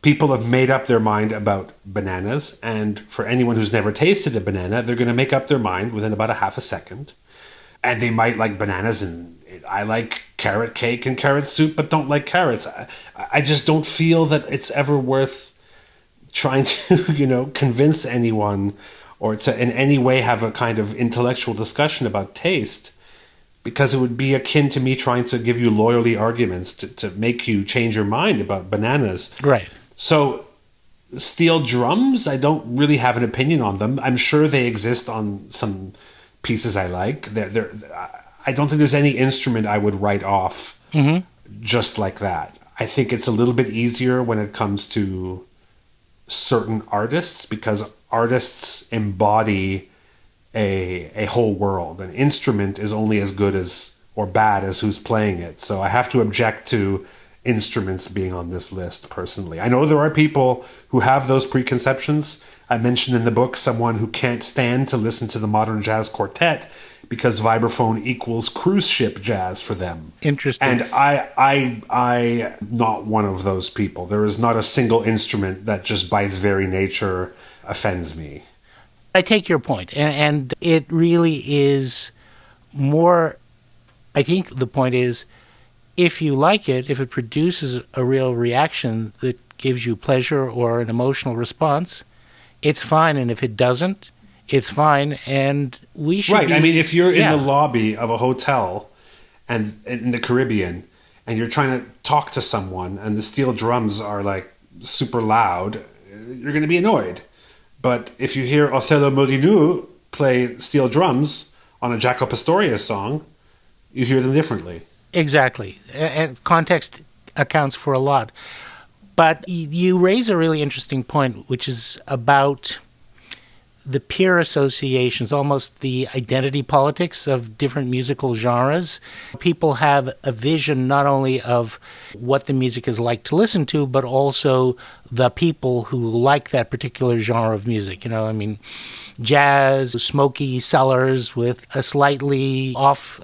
people have made up their mind about bananas, and for anyone who's never tasted a banana, they're going to make up their mind within about a half a second. And they might like bananas, and I like carrot cake and carrot soup, but don't like carrots. I just don't feel that it's ever worth trying to, convince anyone or to in any way have a kind of intellectual discussion about taste, because it would be akin to me trying to give you lawyerly arguments to make you change your mind about bananas. Right. So steel drums, I don't really have an opinion on them. I'm sure they exist on some pieces I like. I don't think there's any instrument I would write off just like that. I think it's a little bit easier when it comes to certain artists, because artists embody a whole world. An instrument is only as good as or bad as who's playing it. So I have to object to instruments being on this list personally. I know there are people who have those preconceptions. I mentioned in the book someone who can't stand to listen to the modern jazz quartet because vibraphone equals cruise ship jazz for them. Interesting. And I not one of those people. There is not a single instrument that just by its very nature offends me. I take your point, and it really is more, I think the point is, if you like it, if it produces a real reaction that gives you pleasure or an emotional response, it's fine. And if it doesn't, it's fine. And we should Right. I mean, if you're in the lobby of a hotel and in the Caribbean and you're trying to talk to someone and the steel drums are like super loud, you're going to be annoyed. But if you hear Othello Molyneux play steel drums on a Jaco Pastorius song, you hear them differently. Exactly. And context accounts for a lot. But you raise a really interesting point, which is about the peer associations, almost the identity politics of different musical genres. People have a vision not only of what the music is like to listen to, but also the people who like that particular genre of music. I mean, jazz, smoky cellars with a slightly off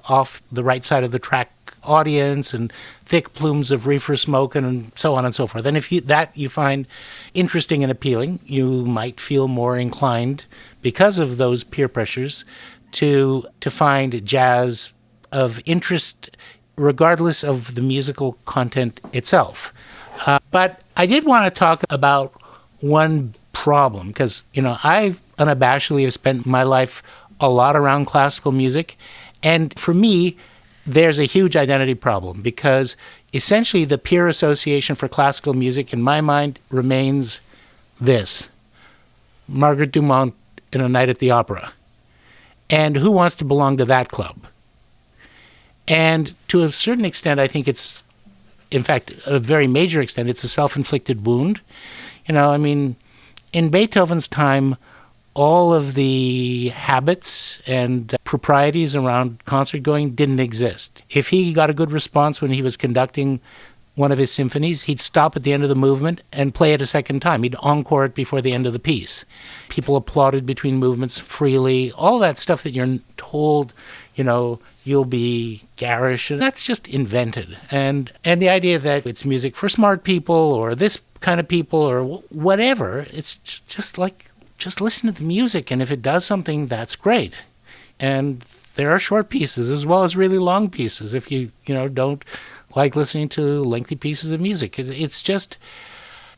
the right side of the track audience and thick plumes of reefer smoke and so on and so forth. And if you find interesting and appealing, you might feel more inclined, because of those peer pressures, to find jazz of interest regardless of the musical content itself. But I did want to talk about one problem, because, I unabashedly have spent my life a lot around classical music. And for me, there's a huge identity problem, because essentially the peer association for classical music in my mind remains this: Margaret Dumont in A Night at the Opera. And who wants to belong to that club? And to a certain extent, I think it's, in fact, a very major extent, it's a self-inflicted wound. In Beethoven's time, all of the habits and proprieties around concert going didn't exist. If he got a good response when he was conducting one of his symphonies, he'd stop at the end of the movement and play it a second time. He'd encore it before the end of the piece. People applauded between movements freely. All that stuff that you're told, you'll be garish, and that's just invented. And the idea that it's music for smart people or this kind of people or whatever, it's just listen to the music, and if it does something, that's great. And there are short pieces as well as really long pieces if you don't like listening to lengthy pieces of music. It's just,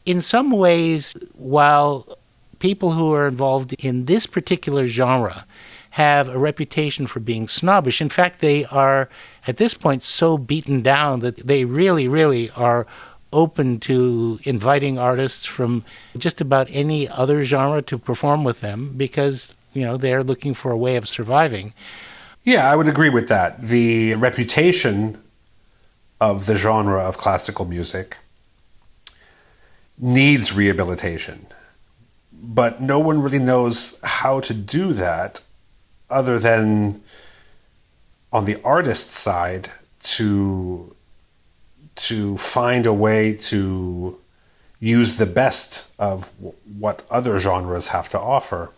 in some ways, while people who are involved in this particular genre have a reputation for being snobbish, in fact, they are, at this point, so beaten down that they really, really are open to inviting artists from just about any other genre to perform with them, because, they're looking for a way of surviving. Yeah, I would agree with that. The reputation of the genre of classical music needs rehabilitation, but no one really knows how to do that other than, on the artist side, to find a way to use the best of what other genres have to offer.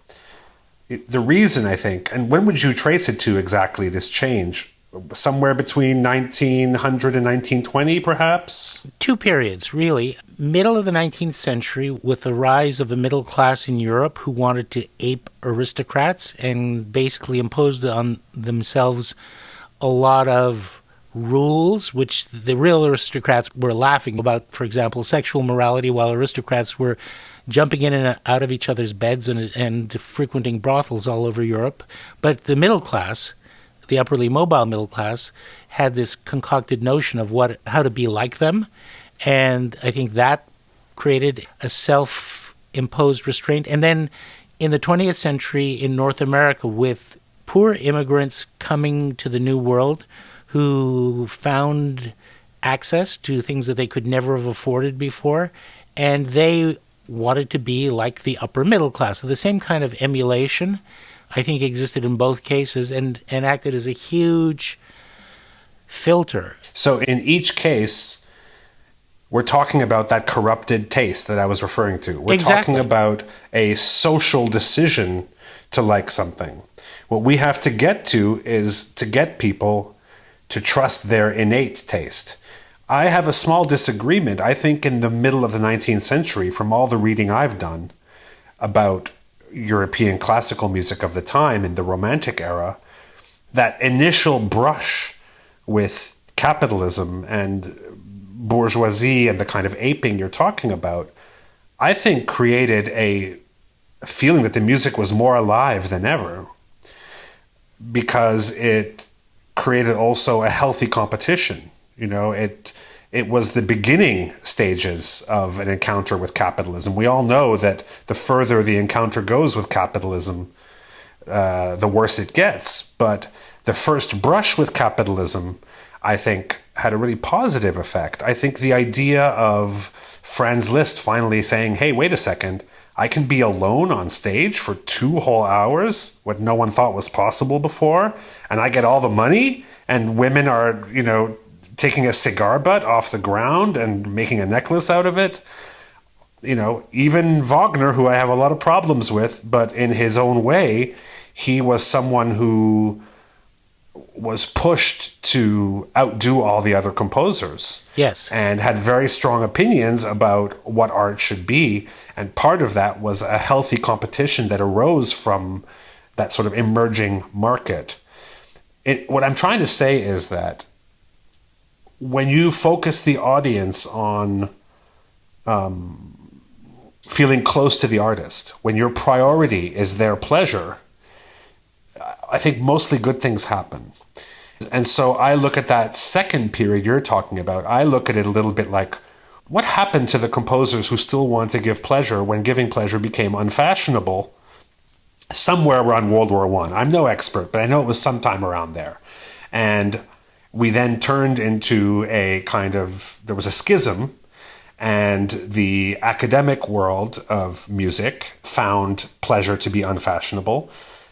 The reason, I think, and when would you trace it to exactly, this change? Somewhere between 1900 and 1920, perhaps? Two periods, really. Middle of the 19th century, with the rise of a middle class in Europe who wanted to ape aristocrats and basically imposed on themselves a lot of rules, which the real aristocrats were laughing about, for example, sexual morality, while aristocrats were jumping in and out of each other's beds and frequenting brothels all over Europe. But the middle class, the upperly mobile middle class, had this concocted notion of how to be like them. And I think that created a self-imposed restraint. And then in the 20th century in North America, with poor immigrants coming to the New World who found access to things that they could never have afforded before, and they wanted to be like the upper middle class. So the same kind of emulation, I think, existed in both cases and acted as a huge filter. So in each case, we're talking about that corrupted taste that I was referring to. We're talking about a social decision to like something. What we have to get to is to get people to trust their innate taste. I have a small disagreement. I think in the middle of the 19th century, from all the reading I've done about European classical music of the time in the Romantic era, that initial brush with capitalism and bourgeoisie and the kind of aping you're talking about, I think created a feeling that the music was more alive than ever, because it created also a healthy competition. It was the beginning stages of an encounter with capitalism. We all know that the further the encounter goes with capitalism, the worse it gets. But the first brush with capitalism, I think, had a really positive effect. I think the idea of Franz Liszt finally saying, hey, wait a second, I can be alone on stage for 2 whole hours, what no one thought was possible before, and I get all the money, and women are, taking a cigar butt off the ground and making a necklace out of it. Even Wagner, who I have a lot of problems with, but in his own way, he was someone who was pushed to outdo all the other composers. Yes. And had very strong opinions about what art should be. And part of that was a healthy competition that arose from that sort of emerging market. What I'm trying to say is that when you focus the audience on feeling close to the artist, when your priority is their pleasure, I think mostly good things happen. And so I look at that second period you're talking about, I look at it a little bit like, what happened to the composers who still want to give pleasure when giving pleasure became unfashionable somewhere around World War I? I'm no expert, but I know it was sometime around there. And we then turned into a kind of, there was a schism, and the academic world of music found pleasure to be unfashionable.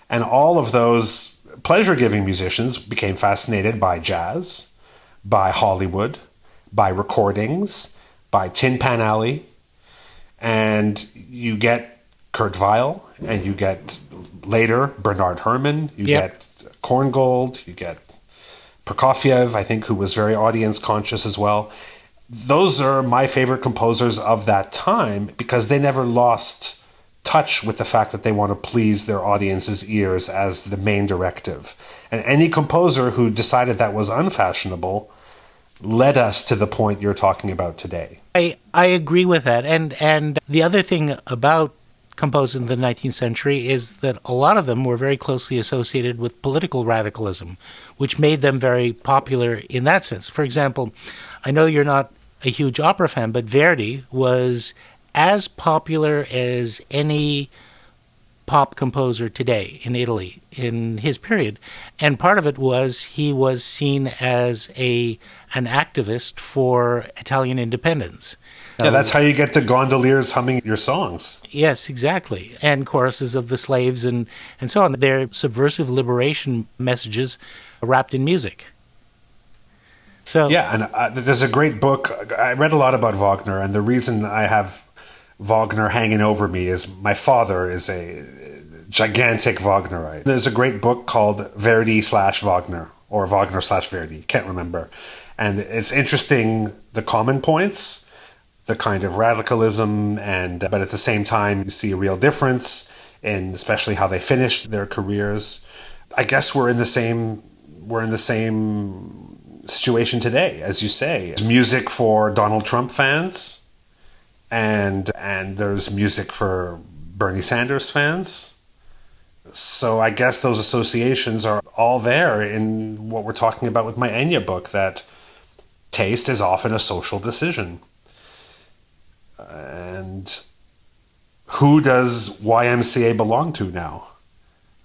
And all of those pleasure-giving musicians became fascinated by jazz, by Hollywood, by recordings, by Tin Pan Alley. And you get Kurt Weill, and you get later Bernard Herrmann, you get Korngold, you get Prokofiev, I think, who was very audience conscious as well. Those are my favorite composers of that time because they never lost touch with the fact that they want to please their audience's ears as the main directive. And any composer who decided that was unfashionable led us to the point you're talking about today. I agree with that. And the other thing about composers in the 19th century is that a lot of them were very closely associated with political radicalism, which made them very popular in that sense. For example, I know you're not a huge opera fan, but Verdi was as popular as any pop composer today in Italy in his period. And part of it was he was seen as an activist for Italian independence. Yeah, that's how you get the gondoliers humming your songs. Yes, exactly. And choruses of the slaves and so on. They're subversive liberation messages wrapped in music. So yeah, and there's a great book. I read a lot about Wagner, and the reason I have Wagner hanging over me is my father is a gigantic Wagnerite. There's a great book called Verdi/Wagner, or Wagner/Verdi, can't remember. And it's interesting, the common points, the kind of radicalism, but at the same time, you see a real difference in especially how they finished their careers. I guess we're in the same situation today, as you say. There's music for Donald Trump fans, and there's music for Bernie Sanders fans. So I guess those associations are all there in what we're talking about with my Enya book, that taste is often a social decision. And who does YMCA belong to now?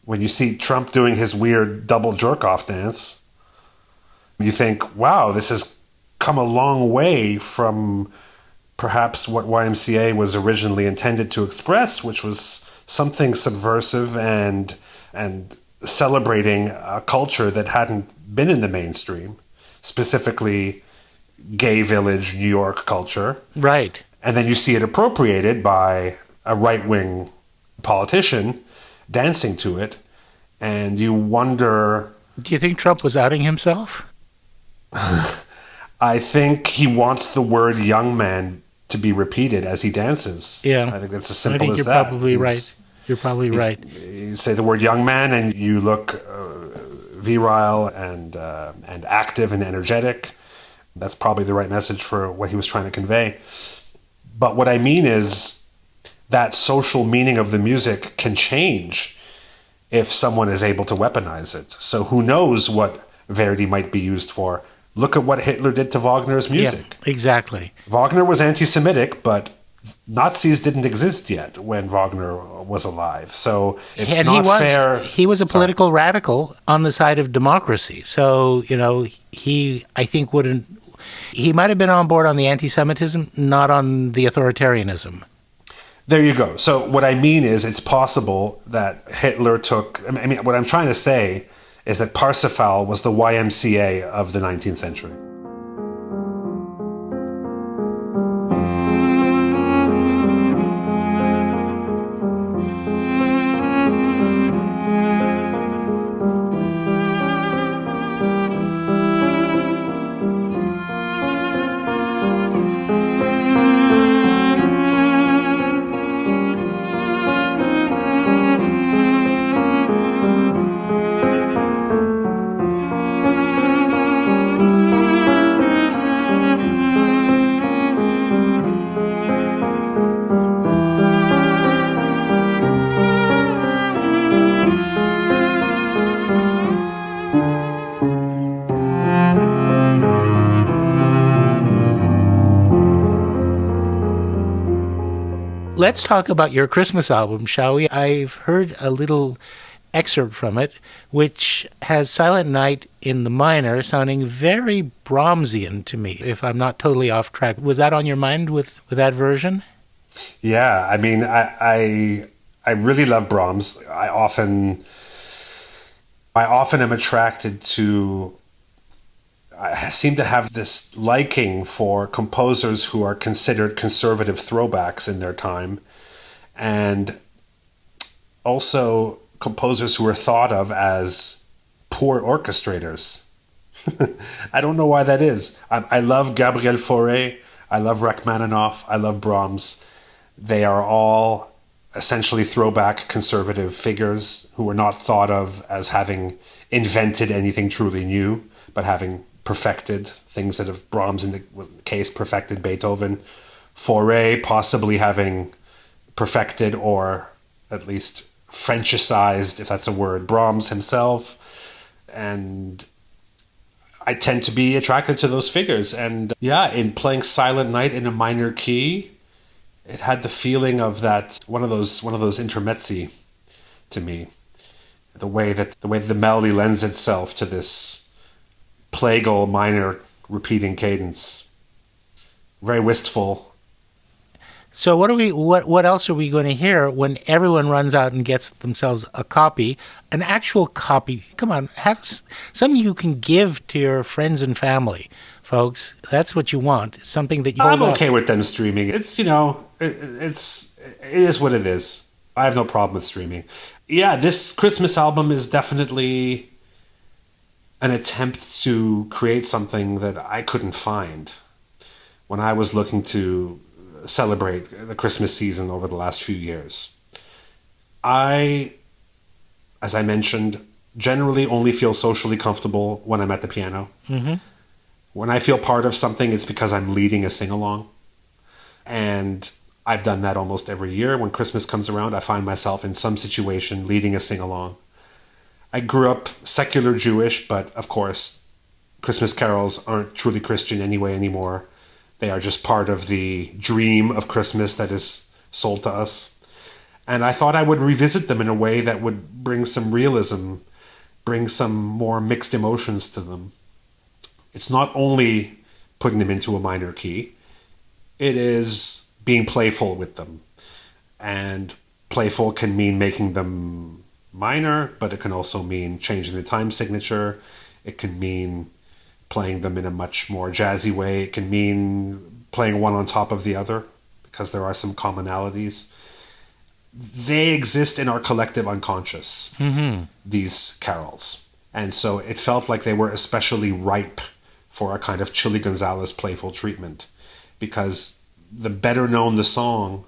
When you see Trump doing his weird double jerk-off dance, you think, wow, this has come a long way from perhaps what YMCA was originally intended to express, which was something subversive and celebrating a culture that hadn't been in the mainstream, specifically gay village New York culture. Right. And then you see it appropriated by a right-wing politician dancing to it, and you wonder... Do you think Trump was outing himself? I think he wants the word young man to be repeated as he dances. Yeah. I think that's as simple as you're that. Probably right. You're probably right. You say the word young man and you look virile and active and energetic. That's probably the right message for what he was trying to convey. But what I mean is that social meaning of the music can change if someone is able to weaponize it. So who knows what Verdi might be used for. Look at what Hitler did to Wagner's music. Yeah, exactly. Wagner was anti-Semitic, but Nazis didn't exist yet when Wagner was alive. So it's not fair. He was a political radical on the side of democracy. So, he might have been on board on the anti-Semitism, not on the authoritarianism. There you go. So what I mean is it's possible that Hitler took... I mean, what I'm trying to say is that Parsifal was the YMCA of the 19th century. Let's talk about your Christmas album, shall we? I've heard a little excerpt from it, which has Silent Night in the minor sounding very Brahmsian to me, if I'm not totally off track. Was that on your mind with that version? Yeah, I mean, I really love Brahms. I often am attracted to... I seem to have this liking for composers who are considered conservative throwbacks in their time, and also composers who are thought of as poor orchestrators. I don't know why that is. I love Gabriel Fauré, I love Rachmaninoff, I love Brahms. They are all essentially throwback conservative figures who were not thought of as having invented anything truly new, but having perfected things that have Brahms, in the case, perfected Beethoven. Fauré possibly having perfected or at least Frenchicized, if that's a word, Brahms himself. And I tend to be attracted to those figures. And yeah, in playing Silent Night in a minor key, it had the feeling of that one of those intermezzi to me. The way that the melody lends itself to this plagal minor repeating cadence. Very wistful. So what else are we going to hear when everyone runs out and gets themselves a copy, an actual copy? Come on, have something you can give to your friends and family, folks. That's what you want. Something that you I'm hold okay up. with them streaming. It's, it is what it is. I have no problem with streaming. Yeah, this Christmas album is definitely an attempt to create something that I couldn't find when I was looking to celebrate the Christmas season over the last few years. I, as I mentioned, generally only feel socially comfortable when I'm at the piano. Mm-hmm. When I feel part of something, it's because I'm leading a sing-along. And I've done that almost every year. When Christmas comes around, I find myself in some situation leading a sing-along. I grew up secular Jewish, but of course, Christmas carols aren't truly Christian anyway anymore. They are just part of the dream of Christmas that is sold to us. And I thought I would revisit them in a way that would bring some realism, bring some more mixed emotions to them. It's not only putting them into a minor key, it is being playful with them. And playful can mean making them minor, but it can also mean changing the time signature. It can mean playing them in a much more jazzy way. It can mean playing one on top of the other, because there are some commonalities. They exist in our collective unconscious, these carols. And so it felt like they were especially ripe for a kind of Chili Gonzales playful treatment, because the better known the song,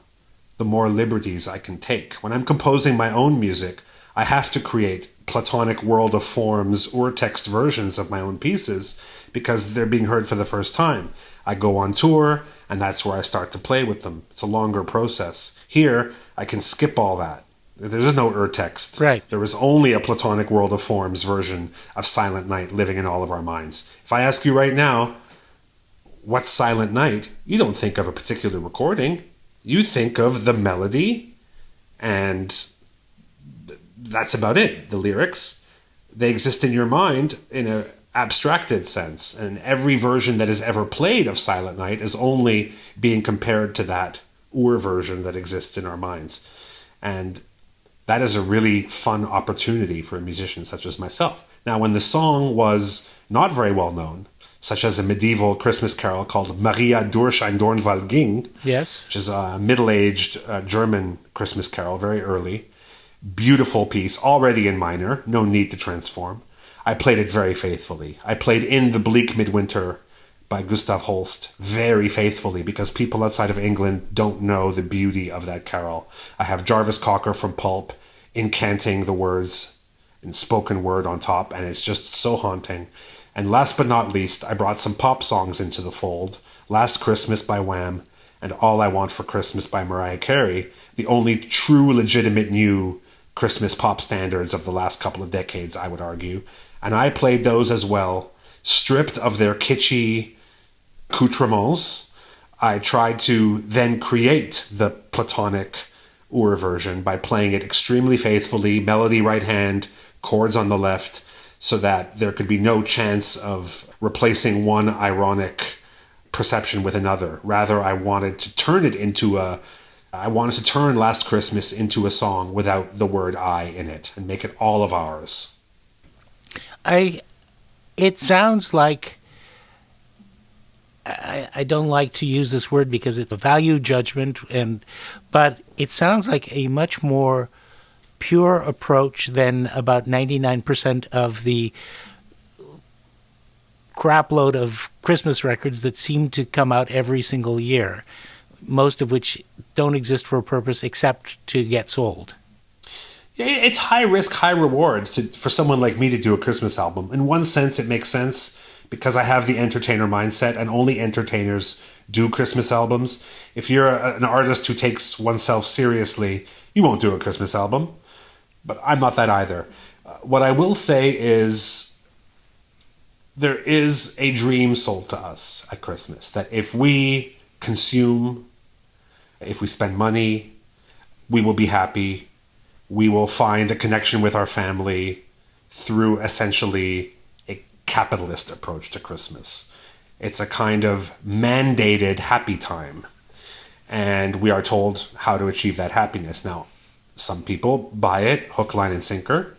the more liberties I can take. When I'm composing my own music, I have to create platonic world of forms or text versions of my own pieces because they're being heard for the first time. I go on tour, and that's where I start to play with them. It's a longer process. Here, I can skip all that. There is no urtext. Right. There is only a platonic world of forms version of Silent Night living in all of our minds. If I ask you right now, what's Silent Night? You don't think of a particular recording. You think of the melody, and that's about it. The lyrics, they exist in your mind in an abstracted sense, and every version that is ever played of Silent Night is only being compared to that version that exists in our minds. And that is a really fun opportunity for a musician such as myself. Now, when the song was not very well known, such as a medieval Christmas carol called Maria durch ein Dornwald ging, Yes. which is a middle-aged German Christmas carol, very early, beautiful piece, already in minor, no need to transform. I played it very faithfully. I played In the Bleak Midwinter by Gustav Holst very faithfully because people outside of England don't know the beauty of that carol. I have Jarvis Cocker from Pulp incanting the words in spoken word on top, and it's just so haunting. And last but not least, I brought some pop songs into the fold. Last Christmas by Wham! And All I Want for Christmas by Mariah Carey, the only true legitimate new Christmas pop standards of the last couple of decades, I would argue. And I played those as well, stripped of their kitschy accoutrements. I tried to then create the platonic Ur version by playing it extremely faithfully, melody right hand, chords on the left, so that there could be no chance of replacing one ironic perception with another. Rather, I wanted to turn Last Christmas into a song without the word I in it and make it all of ours. It sounds like, I don't like to use this word because it's a value judgment, but it sounds like a much more pure approach than about 99% of the crapload of Christmas records that seem to come out every single year, most of which don't exist for a purpose except to get sold. It's high risk, high reward for someone like me to do a Christmas album. In one sense, it makes sense because I have the entertainer mindset, and only entertainers do Christmas albums. If you're an artist who takes oneself seriously, you won't do a Christmas album. But I'm not that either. What I will say is there is a dream sold to us at Christmas, that if we consume, if we spend money, we will be happy. We will find a connection with our family through essentially a capitalist approach to Christmas. It's a kind of mandated happy time. And we are told how to achieve that happiness. Now, some people buy it hook, line, and sinker.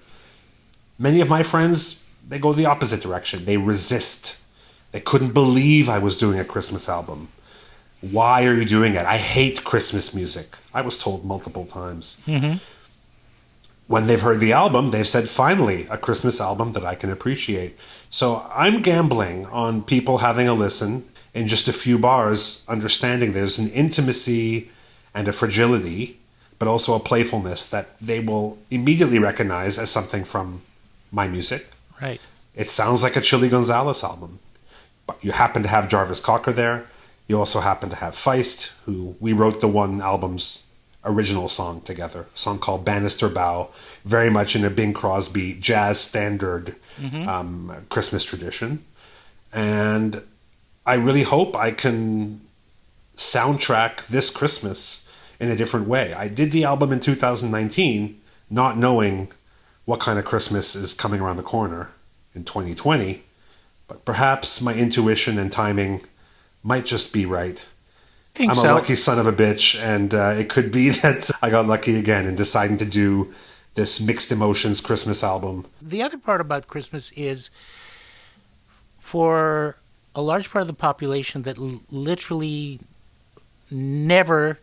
Many of my friends, they go the opposite direction. They resist. They couldn't believe I was doing a Christmas album. Why are you doing it? I hate Christmas music. I was told multiple times. Mm-hmm. When they've heard the album, they've said, finally, a Christmas album that I can appreciate. So I'm gambling on people having a listen in just a few bars, understanding there's an intimacy and a fragility, but also a playfulness that they will immediately recognize as something from my music. Right. It sounds like a Chili Gonzales album. But you happen to have Jarvis Cocker there. You also happen to have Feist, who we wrote the one album's original song together, a song called Bannister Bow, very much in a Bing Crosby jazz standard Christmas tradition. And I really hope I can soundtrack this Christmas in a different way. I did the album in 2019, not knowing what kind of Christmas is coming around the corner in 2020, but perhaps my intuition and timing might just be right. I'm a lucky son of a bitch, and it could be that I got lucky again in deciding to do this mixed emotions Christmas album. The other part about Christmas is, for a large part of the population that literally never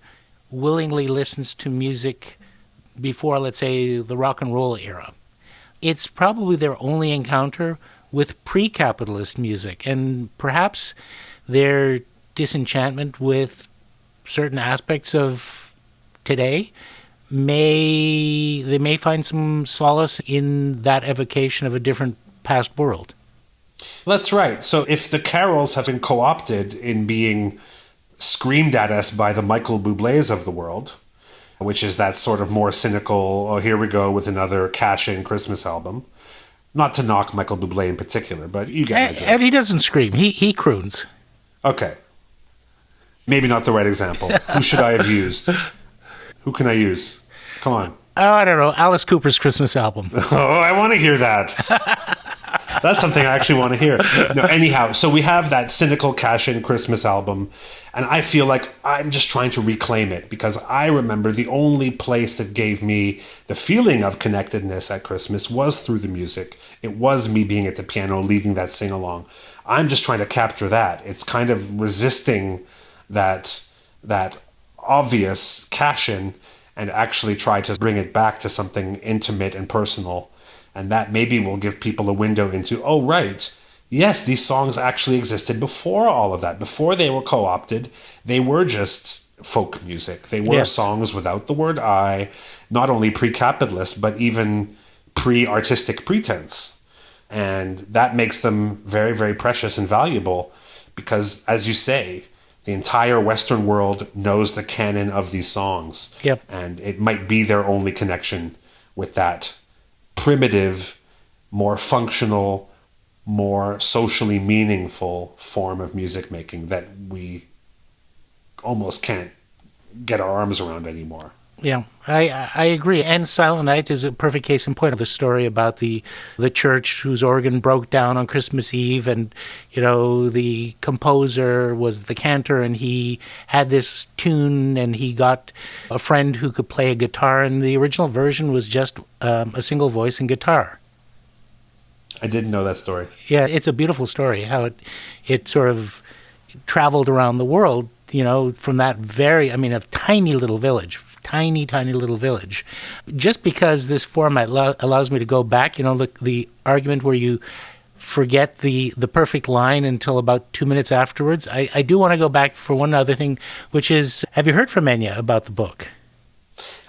willingly listens to music before, let's say, the rock and roll era, it's probably their only encounter with pre-capitalist music, and perhaps their disenchantment with certain aspects of today they may find some solace in that evocation of a different past world. That's right. So if the carols have been co-opted in being screamed at us by the Michael Bublés of the world, which is that sort of more cynical, oh, here we go with another cash-in Christmas album. Not to knock Michael Bublé in particular, but you get it. And he doesn't scream. He croons. Okay. Maybe not the right example. Who should I have used? Who can I use? Come on. Oh, I don't know. Alice Cooper's Christmas album. Oh, I want to hear that. That's something I actually want to hear. No, anyhow, so we have that cynical cash-in Christmas album, and I feel like I'm just trying to reclaim it because I remember the only place that gave me the feeling of connectedness at Christmas was through the music. It was me being at the piano, leading that sing-along. I'm just trying to capture that. It's kind of resisting that obvious cash-in and actually try to bring it back to something intimate and personal. And that maybe will give people a window into, oh, right, yes, these songs actually existed before all of that. Before they were co-opted, they were just folk music. They were songs without the word I, not only pre-capitalist, but even pre-artistic pretense. And that makes them very, very precious and valuable because, as you say, the entire Western world knows the canon of these songs. Yep. And it might be their only connection with that primitive, more functional, more socially meaningful form of music making that we almost can't get our arms around anymore. Yeah, I agree. And Silent Night is a perfect case in point of a story about the church whose organ broke down on Christmas Eve, and the composer was the cantor, and he had this tune, and he got a friend who could play a guitar, and the original version was just a single voice and guitar. I didn't know that story. Yeah, it's a beautiful story how it sort of traveled around the world, from that a tiny little village. Tiny little village. Just because this format allows me to go back, the argument where you forget the perfect line until about 2 minutes afterwards, I do want to go back for one other thing, which is, have you heard from Enya about the book?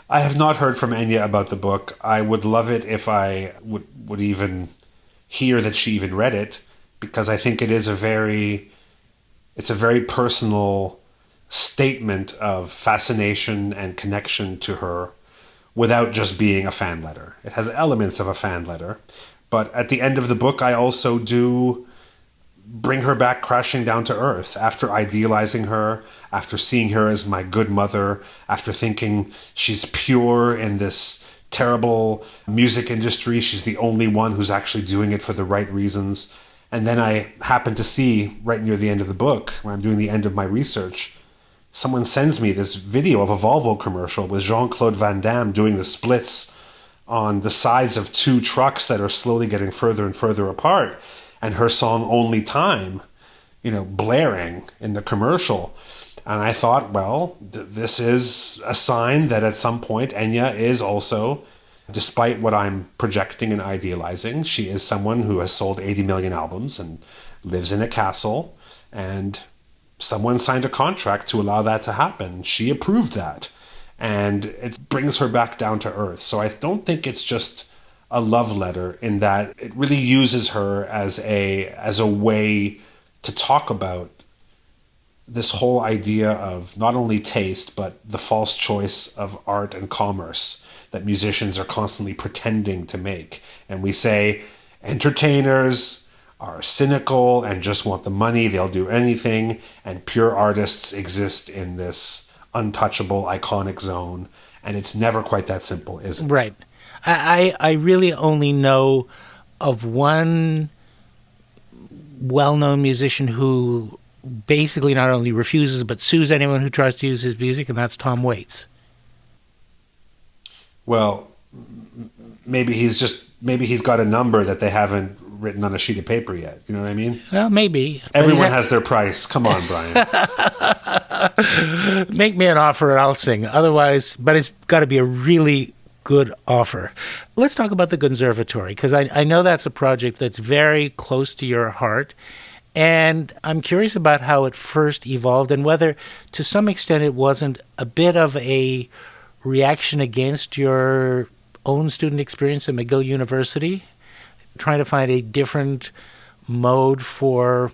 I have not heard from Enya about the book. I would love it if I would even hear that she even read it, because I think it's a very personal statement of fascination and connection to her without just being a fan letter. It has elements of a fan letter, but at the end of the book, I also do bring her back crashing down to earth after idealizing her, after seeing her as my good mother, after thinking she's pure in this terrible music industry. She's the only one who's actually doing it for the right reasons. And then I happen to see right near the end of the book, when I'm doing the end of my research, someone sends me this video of a Volvo commercial with Jean-Claude Van Damme doing the splits on the sides of two trucks that are slowly getting further and further apart, and her song Only Time, blaring in the commercial. And I thought, well, this is a sign that at some point Enya is also, despite what I'm projecting and idealizing, she is someone who has sold 80 million albums and lives in a castle, and someone signed a contract to allow that to happen. She approved that, and it brings her back down to earth. So I don't think it's just a love letter, in that it really uses her as a way to talk about this whole idea of not only taste, but the false choice of art and commerce that musicians are constantly pretending to make. And we say entertainers are cynical and just want the money, they'll do anything, and pure artists exist in this untouchable, iconic zone. And it's never quite that simple, is it? Right. I really only know of one well-known musician who basically not only refuses but sues anyone who tries to use his music, and that's Tom Waits. Well, maybe he's got a number that they haven't written on a sheet of paper yet. You know what I mean? Well, maybe. Everyone has their price. Come on, Brian. Make me an offer and I'll sing. Otherwise, but it's got to be a really good offer. Let's talk about the Gonzervatory, because I know that's a project that's very close to your heart. And I'm curious about how it first evolved, and whether to some extent it wasn't a bit of a reaction against your own student experience at McGill University, trying to find a different mode for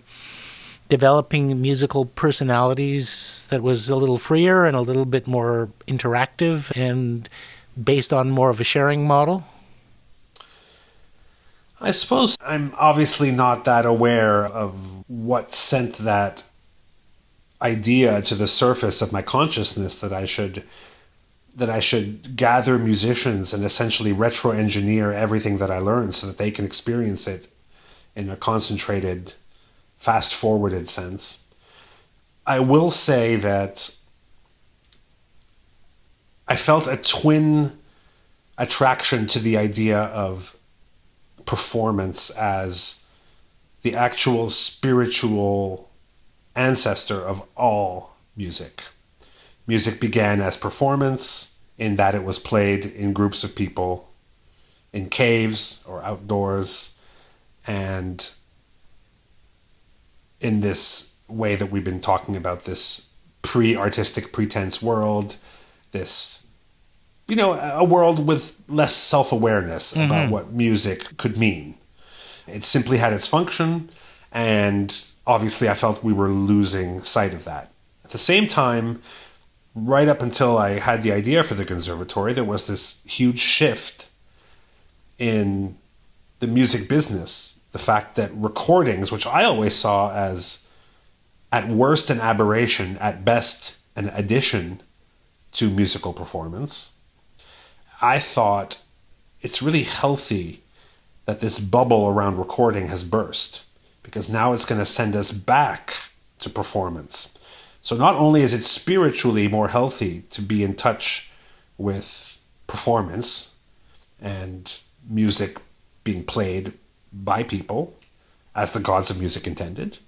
developing musical personalities that was a little freer and a little bit more interactive and based on more of a sharing model? I suppose I'm obviously not that aware of what sent that idea to the surface of my consciousness that I should gather musicians and essentially retro-engineer everything that I learned so that they can experience it in a concentrated, fast-forwarded sense. I will say that I felt a twin attraction to the idea of performance as the actual spiritual ancestor of all music. Music began as performance, in that it was played in groups of people, in caves or outdoors, and in this way that we've been talking about, this pre-artistic pretense world, this, a world with less self-awareness about what music could mean. It simply had its function, and obviously I felt we were losing sight of that. At the same time, right up until I had the idea for the Gonzervatory, there was this huge shift in the music business. The fact that recordings, which I always saw as at worst an aberration, at best an addition to musical performance, I thought it's really healthy that this bubble around recording has burst, because now it's going to send us back to performance. So not only is it spiritually more healthy to be in touch with performance and music being played by people as the gods of music intended,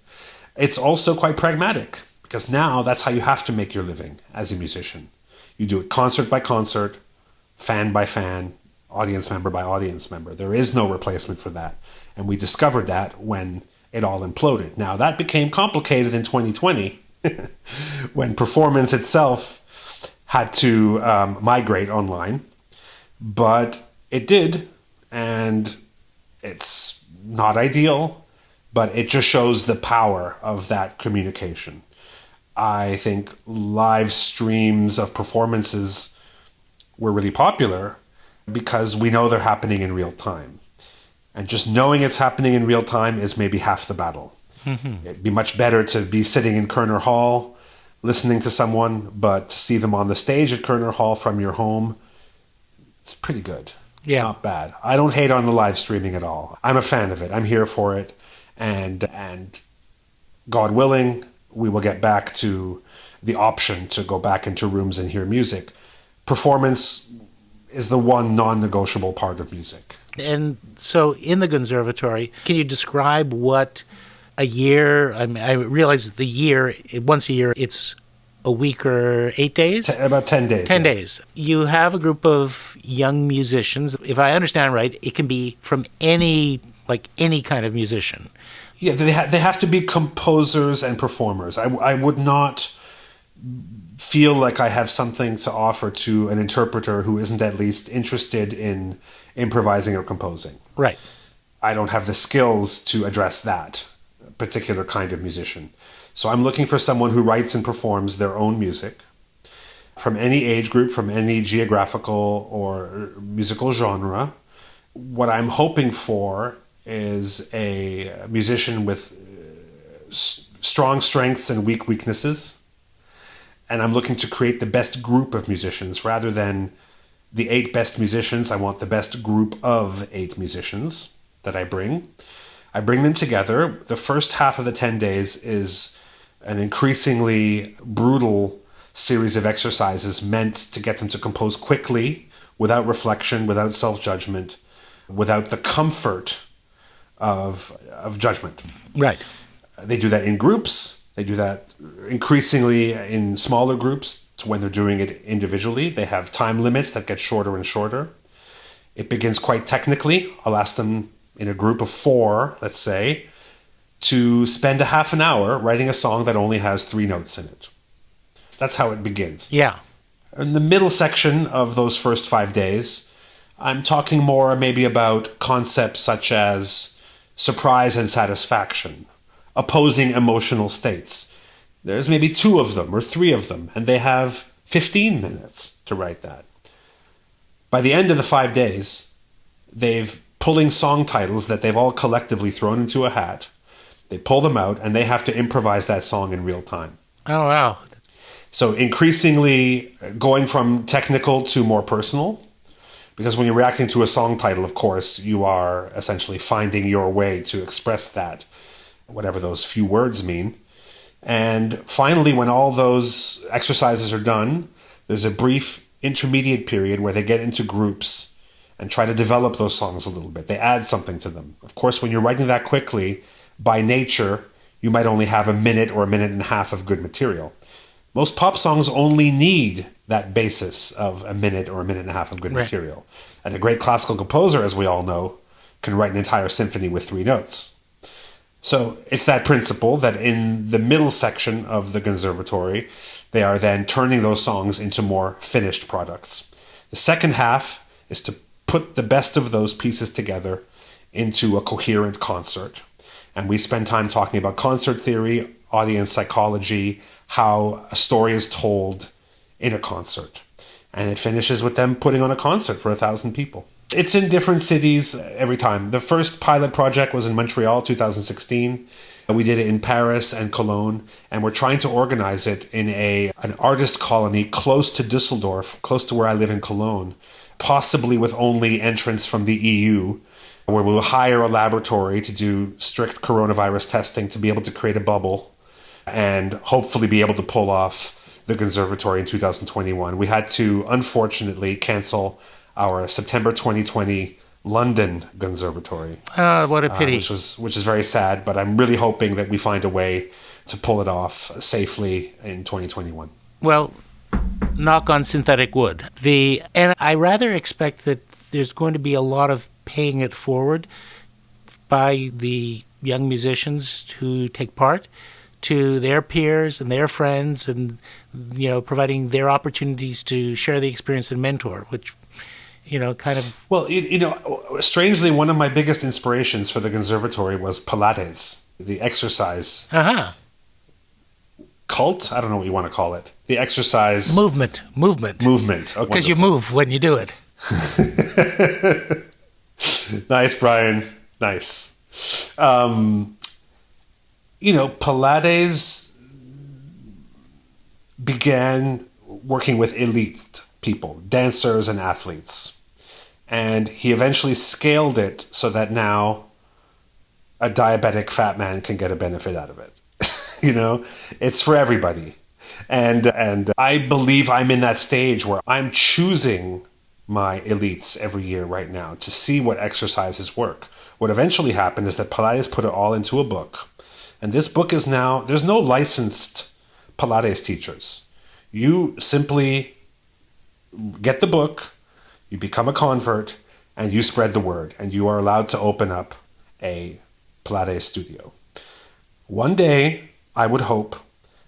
it's also quite pragmatic, because now that's how you have to make your living as a musician. You do it concert by concert, fan by fan, audience member by audience member. There is no replacement for that. And we discovered that when it all imploded. Now, that became complicated in 2020 when performance itself had to migrate online. But it did, and it's not ideal, but it just shows the power of that communication. I think live streams of performances were really popular because we know they're happening in real time. And just knowing it's happening in real time is maybe half the battle. Mm-hmm. It'd be much better to be sitting in Kerner Hall listening to someone, but to see them on the stage at Kerner Hall from your home, it's pretty good. Yeah. Not bad. I don't hate on the live streaming at all. I'm a fan of it. I'm here for it. And God willing, we will get back to the option to go back into rooms and hear music. Performance is the one non-negotiable part of music. And so in the Gonzervatory, can you describe what a year, I realize the year, once a year, it's a week or 8 days? About 10 days. 10 days. You have a group of young musicians. If I understand right, it can be from any kind of musician. Yeah, they have to be composers and performers. I would not feel like I have something to offer to an interpreter who isn't at least interested in improvising or composing. Right. I don't have the skills to address that particular kind of musician. So I'm looking for someone who writes and performs their own music from any age group, from any geographical or musical genre. What I'm hoping for is a musician with strong strengths and weak weaknesses. And I'm looking to create the best group of musicians rather than the 8 best musicians. I want the best group of 8 musicians that I bring. I bring them together. The first half of the 10 days is an increasingly brutal series of exercises meant to get them to compose quickly, without reflection, without self-judgment, without the comfort of judgment. Right. They do that in groups. They do that increasingly in smaller groups to when they're doing it individually. They have time limits that get shorter and shorter. It begins quite technically. I'll ask them in a group of 4, let's say, to spend a half an hour writing a song that only has 3 notes in it. That's how it begins. Yeah. In the middle section of those first 5 days, I'm talking more maybe about concepts such as surprise and satisfaction, opposing emotional states. There's maybe 2 of them or 3 of them, and they have 15 minutes to write that. By the end of the 5 days, they've pulling song titles that they've all collectively thrown into a hat. They pull them out, and they have to improvise that song in real time. Oh, wow. So increasingly going from technical to more personal, because when you're reacting to a song title, of course, you are essentially finding your way to express that, whatever those few words mean. And finally, when all those exercises are done, there's a brief intermediate period where they get into groups and try to develop those songs a little bit. They add something to them. Of course, when you're writing that quickly, by nature, you might only have a minute or a minute and a half of good material. Most pop songs only need that basis of a minute or a minute and a half of good material. And a great classical composer, as we all know, can write an entire symphony with 3 notes. So it's that principle that in the middle section of the Gonzervatory, they are then turning those songs into more finished products. The second half is to put the best of those pieces together into a coherent concert. And we spend time talking about concert theory, audience psychology, how a story is told in a concert. And it finishes with them putting on a concert for 1,000 people. It's in different cities every time. The first pilot project was in Montreal, 2016. We did it in Paris and Cologne, and we're trying to organize it in an artist colony close to Düsseldorf, close to where I live in Cologne, possibly with only entrance from the EU, where we'll hire a laboratory to do strict coronavirus testing to be able to create a bubble and hopefully be able to pull off the Gonzervatory in 2021. We had to, unfortunately, cancel our September 2020 London Gonzervatory. What a pity. Which is very sad, but I'm really hoping that we find a way to pull it off safely in 2021. Well, knock on synthetic wood. And I rather expect that there's going to be a lot of paying it forward by the young musicians who take part to their peers and their friends, and providing their opportunities to share the experience and mentor, which kind of... Well, strangely, one of my biggest inspirations for the Gonzervatory was Pilates, the exercise cult. I don't know what you want to call it. The exercise... Movement. Because you move when you do it. Nice, Brian. Nice. Pilates began working with elite people, dancers and athletes. And he eventually scaled it so that now a diabetic fat man can get a benefit out of it. It's for everybody. And I believe I'm in that stage where I'm choosing my elites every year right now to see what exercises work. What eventually happened is that Pilates put it all into a book. And this book is now, there's no licensed Pilates teachers. You simply get the book, you become a convert, and you spread the word, and you are allowed to open up a Pilates studio. One day, I would hope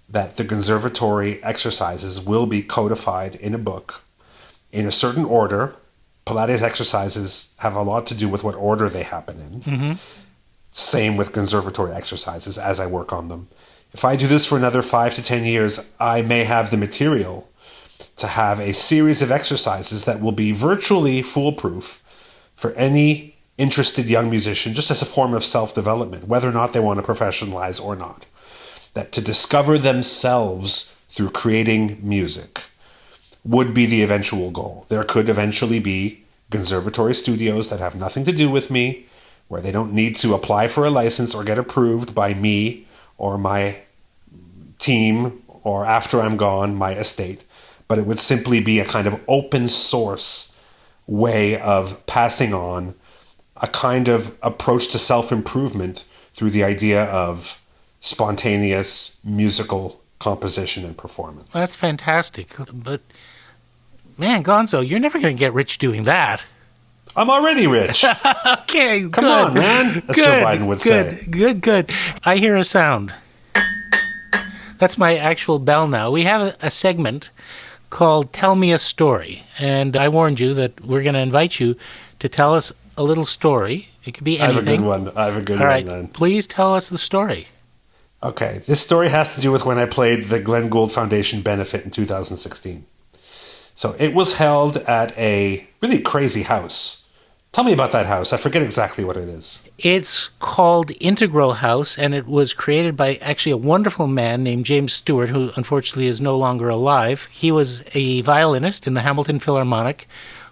that the Gonzervatory exercises will be codified in a book in a certain order. Pilates exercises have a lot to do with what order they happen in. Mm-hmm. Same with Gonzervatory exercises as I work on them. If I do this for another 5 to 10 years, I may have the material to have a series of exercises that will be virtually foolproof for any interested young musician, just as a form of self-development, whether or not they want to professionalize or not. That to discover themselves through creating music would be the eventual goal. There could eventually be Gonzervatory studios that have nothing to do with me, where they don't need to apply for a license or get approved by me or my team, or after I'm gone, my estate. But it would simply be a kind of open source way of passing on a kind of approach to self-improvement through the idea of spontaneous musical composition and performance. Well, that's fantastic. But, man, Gonzo, you're never going to get rich doing that. I'm already rich. Okay, Come on, man. As Joe Biden would say. Good. I hear a sound. That's my actual bell now. We have a segment called Tell Me a Story. And I warned you that we're going to invite you to tell us a little story. It could be anything. I have a good one. All right, then. Please tell us the story. Okay, this story has to do with when I played the Glenn Gould Foundation benefit in 2016. So it was held at a really crazy house. Tell me about that house. I forget exactly what it is. It's called Integral House, and it was created by actually a wonderful man named James Stewart, who unfortunately is no longer alive. He was a violinist in the Hamilton Philharmonic,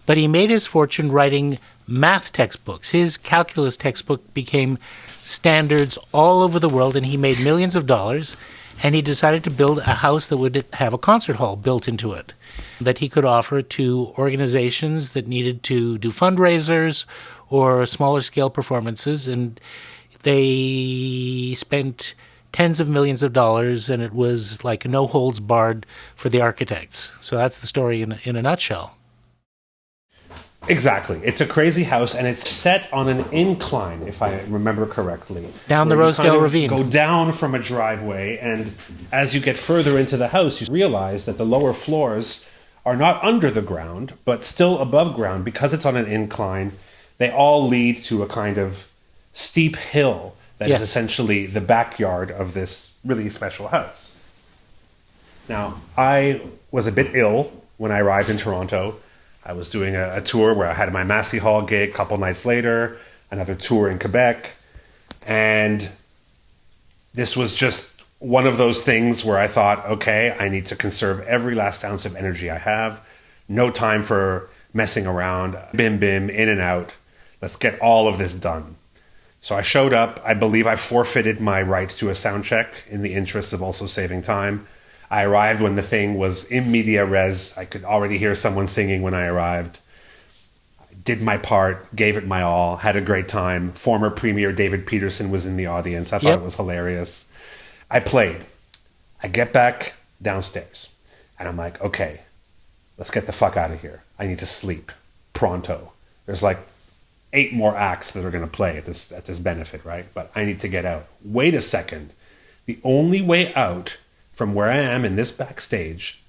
but he made his fortune writing math textbooks. His calculus textbook became standards all over the world, and he made millions of dollars, and he decided to build a house that would have a concert hall built into it that he could offer to organizations that needed to do fundraisers or smaller scale performances. And they spent tens of millions of dollars, and it was like no holds barred for the architects. So that's the story in a nutshell. Exactly. It's a crazy house, and it's set on an incline, if I remember correctly. Down the Rosedale Ravine. Go down from a driveway, and as you get further into the house, you realize that the lower floors are not under the ground, but still above ground. Because it's on an incline, they all lead to a kind of steep hill that is essentially the backyard of this really special house. Now, I was a bit ill when I arrived in Toronto. I was doing a tour where I had my Massey Hall gig a couple nights later, another tour in Quebec, and this was just one of those things where I thought, okay, I need to conserve every last ounce of energy I have. No time for messing around. Bim, bim, in and out. Let's get all of this done. So I showed up. I believe I forfeited my right to a sound check in the interest of also saving time. I arrived when the thing was in media res. I could already hear someone singing when I arrived. I did my part, gave it my all, had a great time. Former Premier David Peterson was in the audience. I thought it was hilarious. I played. I get back downstairs and I'm like, okay, let's get the fuck out of here. I need to sleep pronto. There's like 8 more acts that are going to play at this benefit, right? But I need to get out. Wait a second. The only way out from where I am in this backstage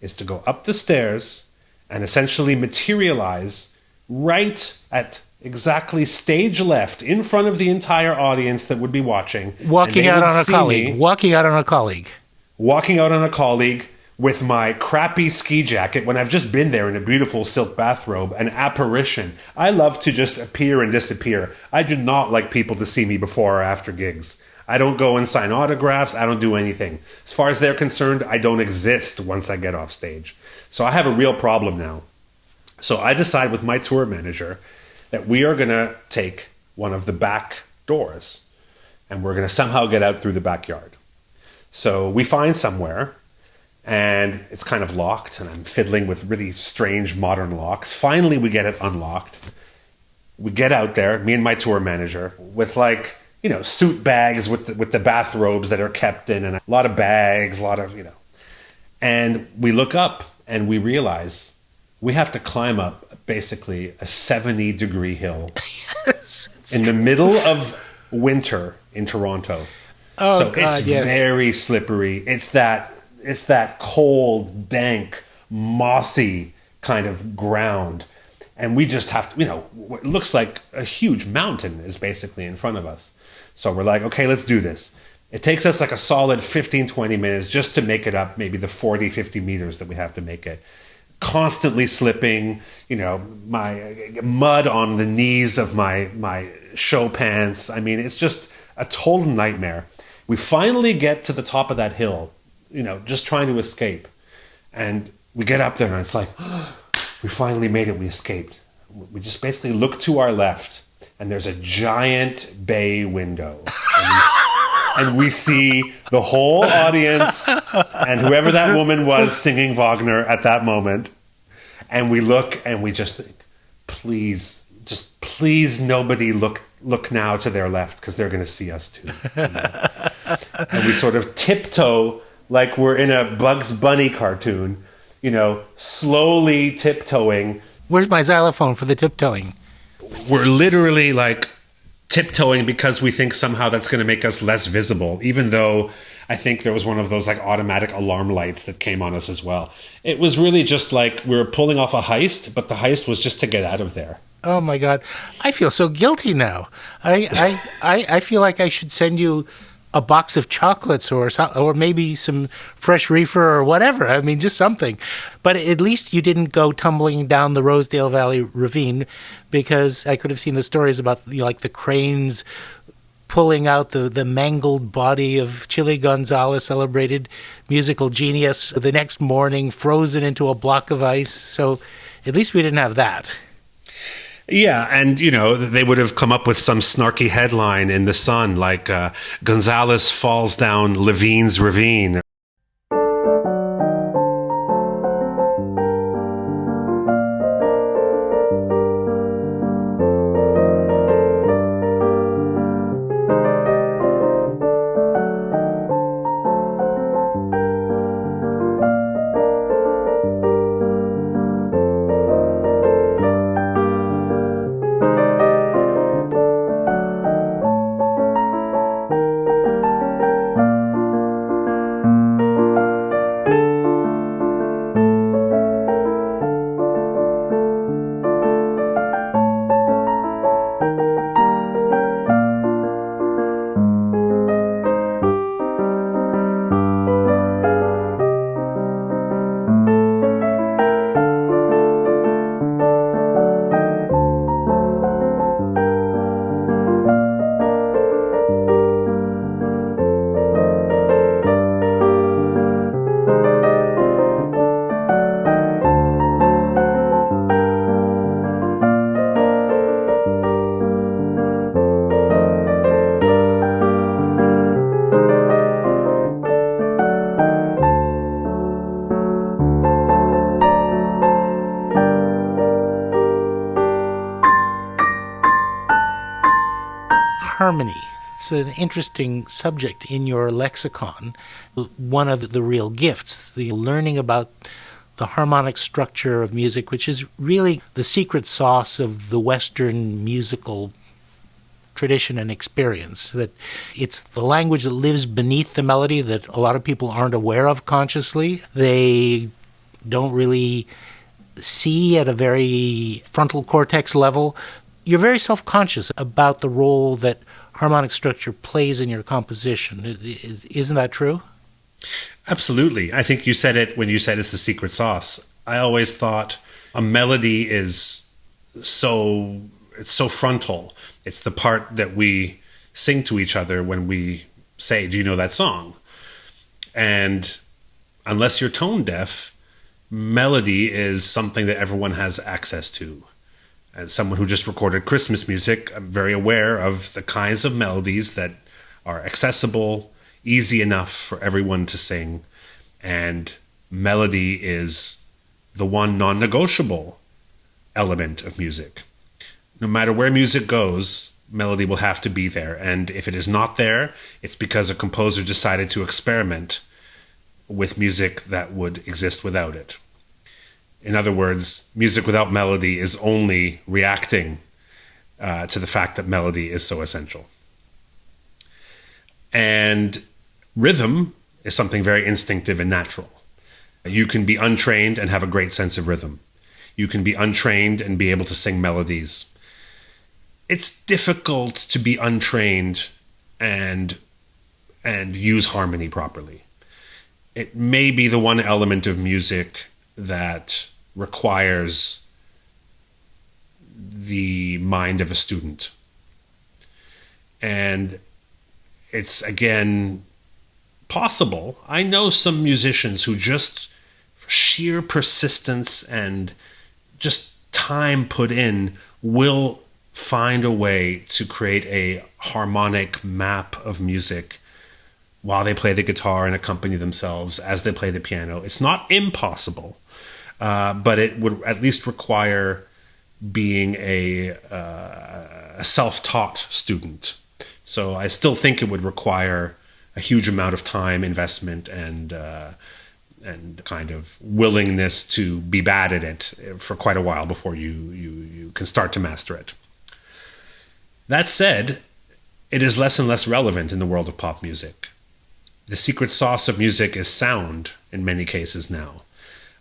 is to go up the stairs and essentially materialize right at exactly stage left in front of the entire audience that would be watching. Walking out on a colleague. Walking out on a colleague. Walking out on a colleague with my crappy ski jacket when I've just been there in a beautiful silk bathrobe, an apparition. I love to just appear and disappear. I do not like people to see me before or after gigs. I don't go and sign autographs. I don't do anything. As far as they're concerned, I don't exist once I get off stage. So I have a real problem now. So I decide with my tour manager that we are going to take one of the back doors and we're going to somehow get out through the backyard. So we find somewhere and it's kind of locked and I'm fiddling with really strange modern locks. Finally, we get it unlocked. We get out there, me and my tour manager, with like, suit bags with the bathrobes that are kept in and a lot of bags, and we look up and we realize we have to climb up basically a 70-degree hill in the middle of winter in Toronto. Oh, so God, it's yes. very slippery. It's that cold, dank, mossy kind of ground. And we just have to, what looks like a huge mountain is basically in front of us. So we're like, okay, let's do this. It takes us like a solid 15, 20 minutes just to make it up, maybe the 40, 50 meters that we have to make it. Constantly slipping, my mud on the knees of my show pants. I mean, it's just a total nightmare. We finally get to the top of that hill, just trying to escape. And we get up there and it's like, we finally made it, we escaped. We just basically look to our left and there's a giant bay window. And we see the whole audience and whoever that woman was singing Wagner at that moment. And we look and we just think, please nobody look now to their left because they're going to see us too. And we sort of tiptoe like we're in a Bugs Bunny cartoon, slowly tiptoeing. Where's my xylophone for the tiptoeing? We're literally like tiptoeing because we think somehow that's going to make us less visible, even though I think there was one of those like automatic alarm lights that came on us as well. It was really just like we were pulling off a heist, but the heist was just to get out of there. Oh my God. I feel so guilty now. I feel like I should send you a box of chocolates or maybe some fresh reefer or whatever. I mean, just something. But at least you didn't go tumbling down the Rosedale Valley ravine, because I could have seen the stories about like the cranes pulling out the mangled body of Chili Gonzales, celebrated musical genius, the next morning frozen into a block of ice. So at least we didn't have that. Yeah, and, they would have come up with some snarky headline in The Sun, like Gonzales falls down Levine's ravine. harmony. It's an interesting subject in your lexicon. One of the real gifts, the learning about the harmonic structure of music, which is really the secret sauce of the Western musical tradition and experience, that it's the language that lives beneath the melody that a lot of people aren't aware of consciously. They don't really see at a very frontal cortex level. You're very self-conscious about the role that harmonic structure plays in your composition. Isn't that true? Absolutely. I think you said it when you said it's the secret sauce. I always thought a melody is it's so frontal. It's the part that we sing to each other when we say, do you know that song? And unless you're tone deaf, melody is something that everyone has access to. As someone who just recorded Christmas music, I'm very aware of the kinds of melodies that are accessible, easy enough for everyone to sing. And melody is the one non-negotiable element of music. No matter where music goes, melody will have to be there. And if it is not there, it's because a composer decided to experiment with music that would exist without it. In other words, music without melody is only reacting to the fact that melody is so essential. And rhythm is something very instinctive and natural. You can be untrained and have a great sense of rhythm. You can be untrained and be able to sing melodies. It's difficult to be untrained and use harmony properly. It may be the one element of music that requires the mind of a student. And it's, again, possible. I know some musicians who just, for sheer persistence and just time put in, will find a way to create a harmonic map of music while they play the guitar and accompany themselves as they play the piano. It's not impossible, but it would at least require being a self-taught student. So I still think it would require a huge amount of time, investment, and kind of willingness to be bad at it for quite a while before you can start to master it. That said, it is less and less relevant in the world of pop music. The secret sauce of music is sound in many cases now.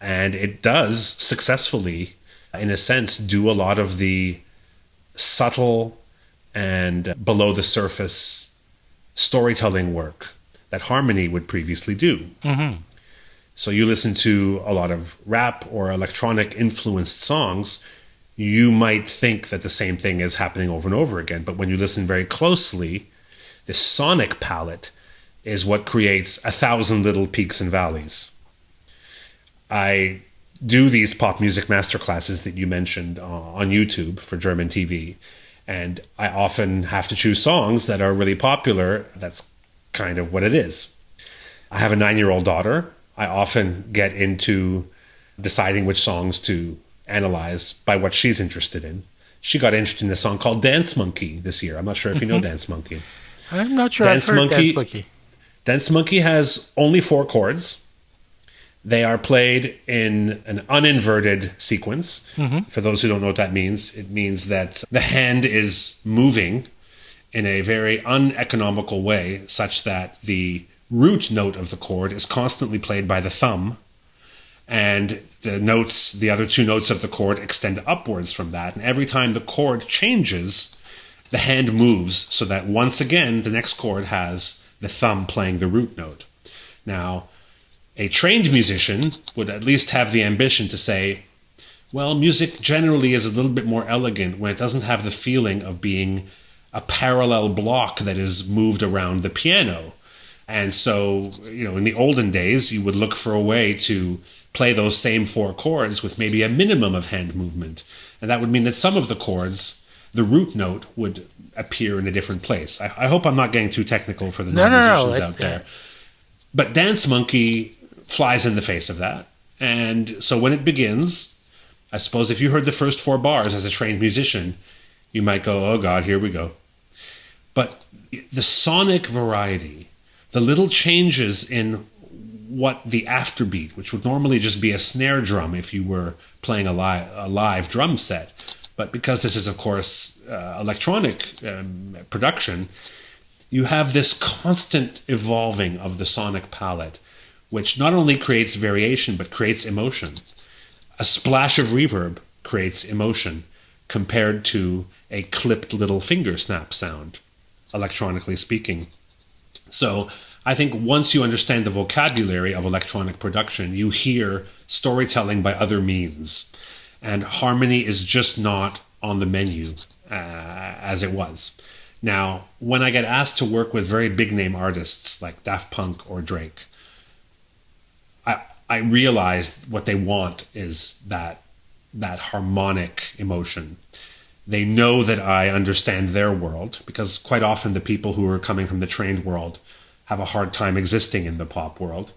And it does successfully, in a sense, do a lot of the subtle and below the surface storytelling work that harmony would previously do. Mm-hmm. So you listen to a lot of rap or electronic influenced songs, you might think that the same thing is happening over and over again. But when you listen very closely, the sonic palette is what creates 1,000 little peaks and valleys. I do these pop music masterclasses that you mentioned on YouTube for German TV, and I often have to choose songs that are really popular. That's kind of what it is. I have a 9-year-old daughter. I often get into deciding which songs to analyze by what she's interested in. She got interested in a song called Dance Monkey this year. I'm not sure if you know Dance Monkey. I'm not sure I've heard Dance Monkey. Dance Monkey has only 4 chords. They are played in an uninverted sequence. Mm-hmm. For those who don't know what that means, it means that the hand is moving in a very uneconomical way, such that the root note of the chord is constantly played by the thumb, and the other 2 notes of the chord extend upwards from that. And every time the chord changes, the hand moves so that once again, the next chord has the thumb playing the root note. Now, a trained musician would at least have the ambition to say, well, music generally is a little bit more elegant when it doesn't have the feeling of being a parallel block that is moved around the piano. And so, in the olden days, you would look for a way to play those same 4 chords with maybe a minimum of hand movement. And that would mean that some of the chords, the root note would appear in a different place. I hope I'm not getting too technical for the non-musicians out there. But Dance Monkey flies in the face of that. And so when it begins, I suppose if you heard the first 4 bars as a trained musician, you might go, oh God, here we go. But the sonic variety, the little changes in what the afterbeat, which would normally just be a snare drum if you were playing a live drum set, but because this is, of course, electronic production, you have this constant evolving of the sonic palette, which not only creates variation, but creates emotion. A splash of reverb creates emotion compared to a clipped little finger snap sound, electronically speaking. So I think once you understand the vocabulary of electronic production, you hear storytelling by other means. And harmony is just not on the menu as it was. Now, when I get asked to work with very big name artists like Daft Punk or Drake, I realize what they want is that harmonic emotion. They know that I understand their world, because quite often the people who are coming from the trained world have a hard time existing in the pop world.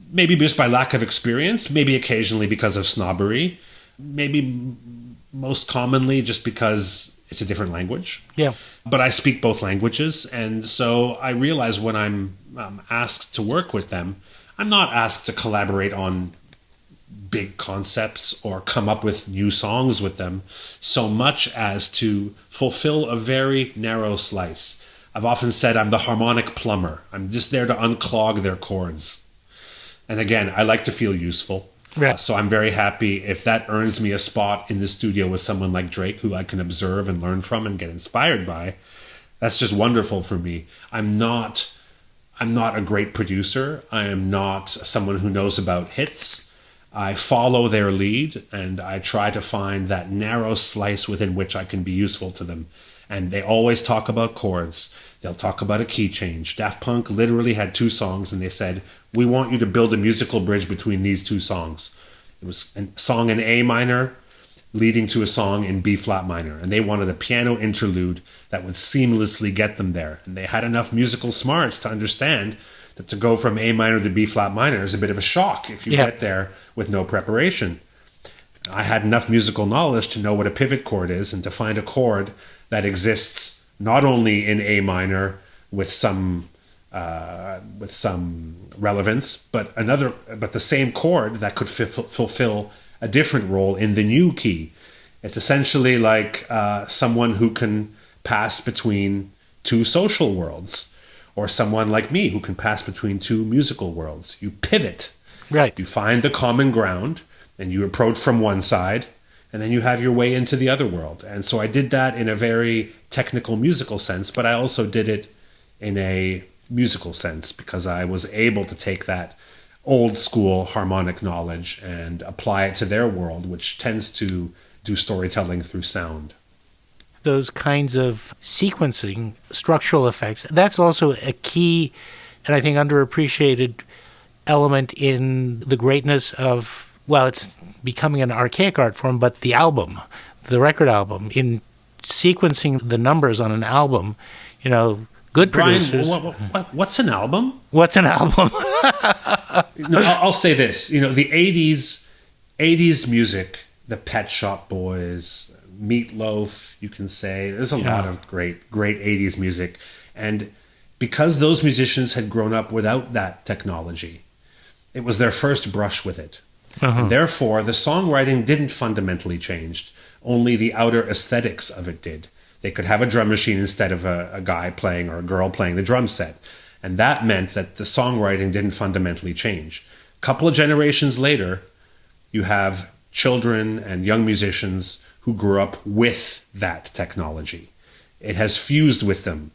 Maybe just by lack of experience, maybe occasionally because of snobbery, maybe most commonly just because it's a different language. Yeah. But I speak both languages, and so I realize when I'm asked to work with them, I'm not asked to collaborate on big concepts or come up with new songs with them so much as to fulfill a very narrow slice. I've often said I'm the harmonic plumber. I'm just there to unclog their chords. And again, I like to feel useful. Right. So I'm very happy if that earns me a spot in the studio with someone like Drake who I can observe and learn from and get inspired by. That's just wonderful for me. I'm not a great producer. I am not someone who knows about hits. I follow their lead and I try to find that narrow slice within which I can be useful to them. And they always talk about chords. They'll talk about a key change. Daft Punk literally had 2 songs and they said, we want you to build a musical bridge between these 2 songs. It was a song in A minor leading to a song in B flat minor. And they wanted a piano interlude that would seamlessly get them there. And they had enough musical smarts to understand that to go from A minor to B flat minor is a bit of a shock if you get there with no preparation. I had enough musical knowledge to know what a pivot chord is and to find a chord that exists not only in A minor with some relevance, but the same chord that could fulfill a different role in the new key. It's essentially like someone who can pass between 2 social worlds, or someone like me who can pass between 2 musical worlds. You pivot. Right. You find the common ground, and you approach from one side, and then you have your way into the other world. And so I did that in a very technical musical sense, but I also did it in a musical sense because I was able to take that old school harmonic knowledge and apply it to their world, which tends to do storytelling through sound. Those kinds of sequencing, structural effects, that's also a key and I think underappreciated element in the greatness of, well, it's becoming an archaic art form, but the album, the record album, in sequencing the numbers on an album, good producers. Brian, what's an album? What's an album? I'll say this. The 80s music, the Pet Shop Boys, Meatloaf, you can say. There's a lot of great 80s music. And because those musicians had grown up without that technology, it was their first brush with it. Uh-huh. And therefore, the songwriting didn't fundamentally change. Only the outer aesthetics of it did. They could have a drum machine instead of a guy playing or a girl playing the drum set. And that meant that the songwriting didn't fundamentally change. A couple of generations later, you have children and young musicians who grew up with that technology. It has fused with them.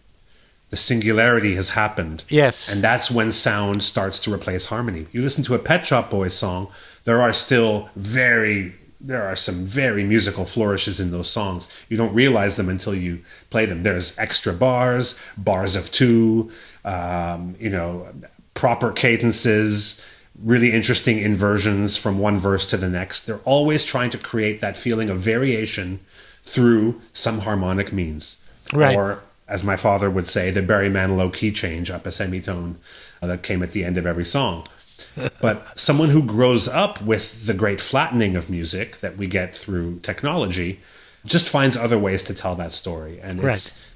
The singularity has happened. Yes. And that's when sound starts to replace harmony. You listen to a Pet Shop Boys song, there are some very musical flourishes in those songs. You don't realize them until you play them. There's extra bars of 2, proper cadences, really interesting inversions from one verse to the next. They're always trying to create that feeling of variation through some harmonic means. Right. Or, as my father would say, the Barry Manilow key change up a semitone that came at the end of every song. But someone who grows up with the great flattening of music that we get through technology just finds other ways to tell that story. And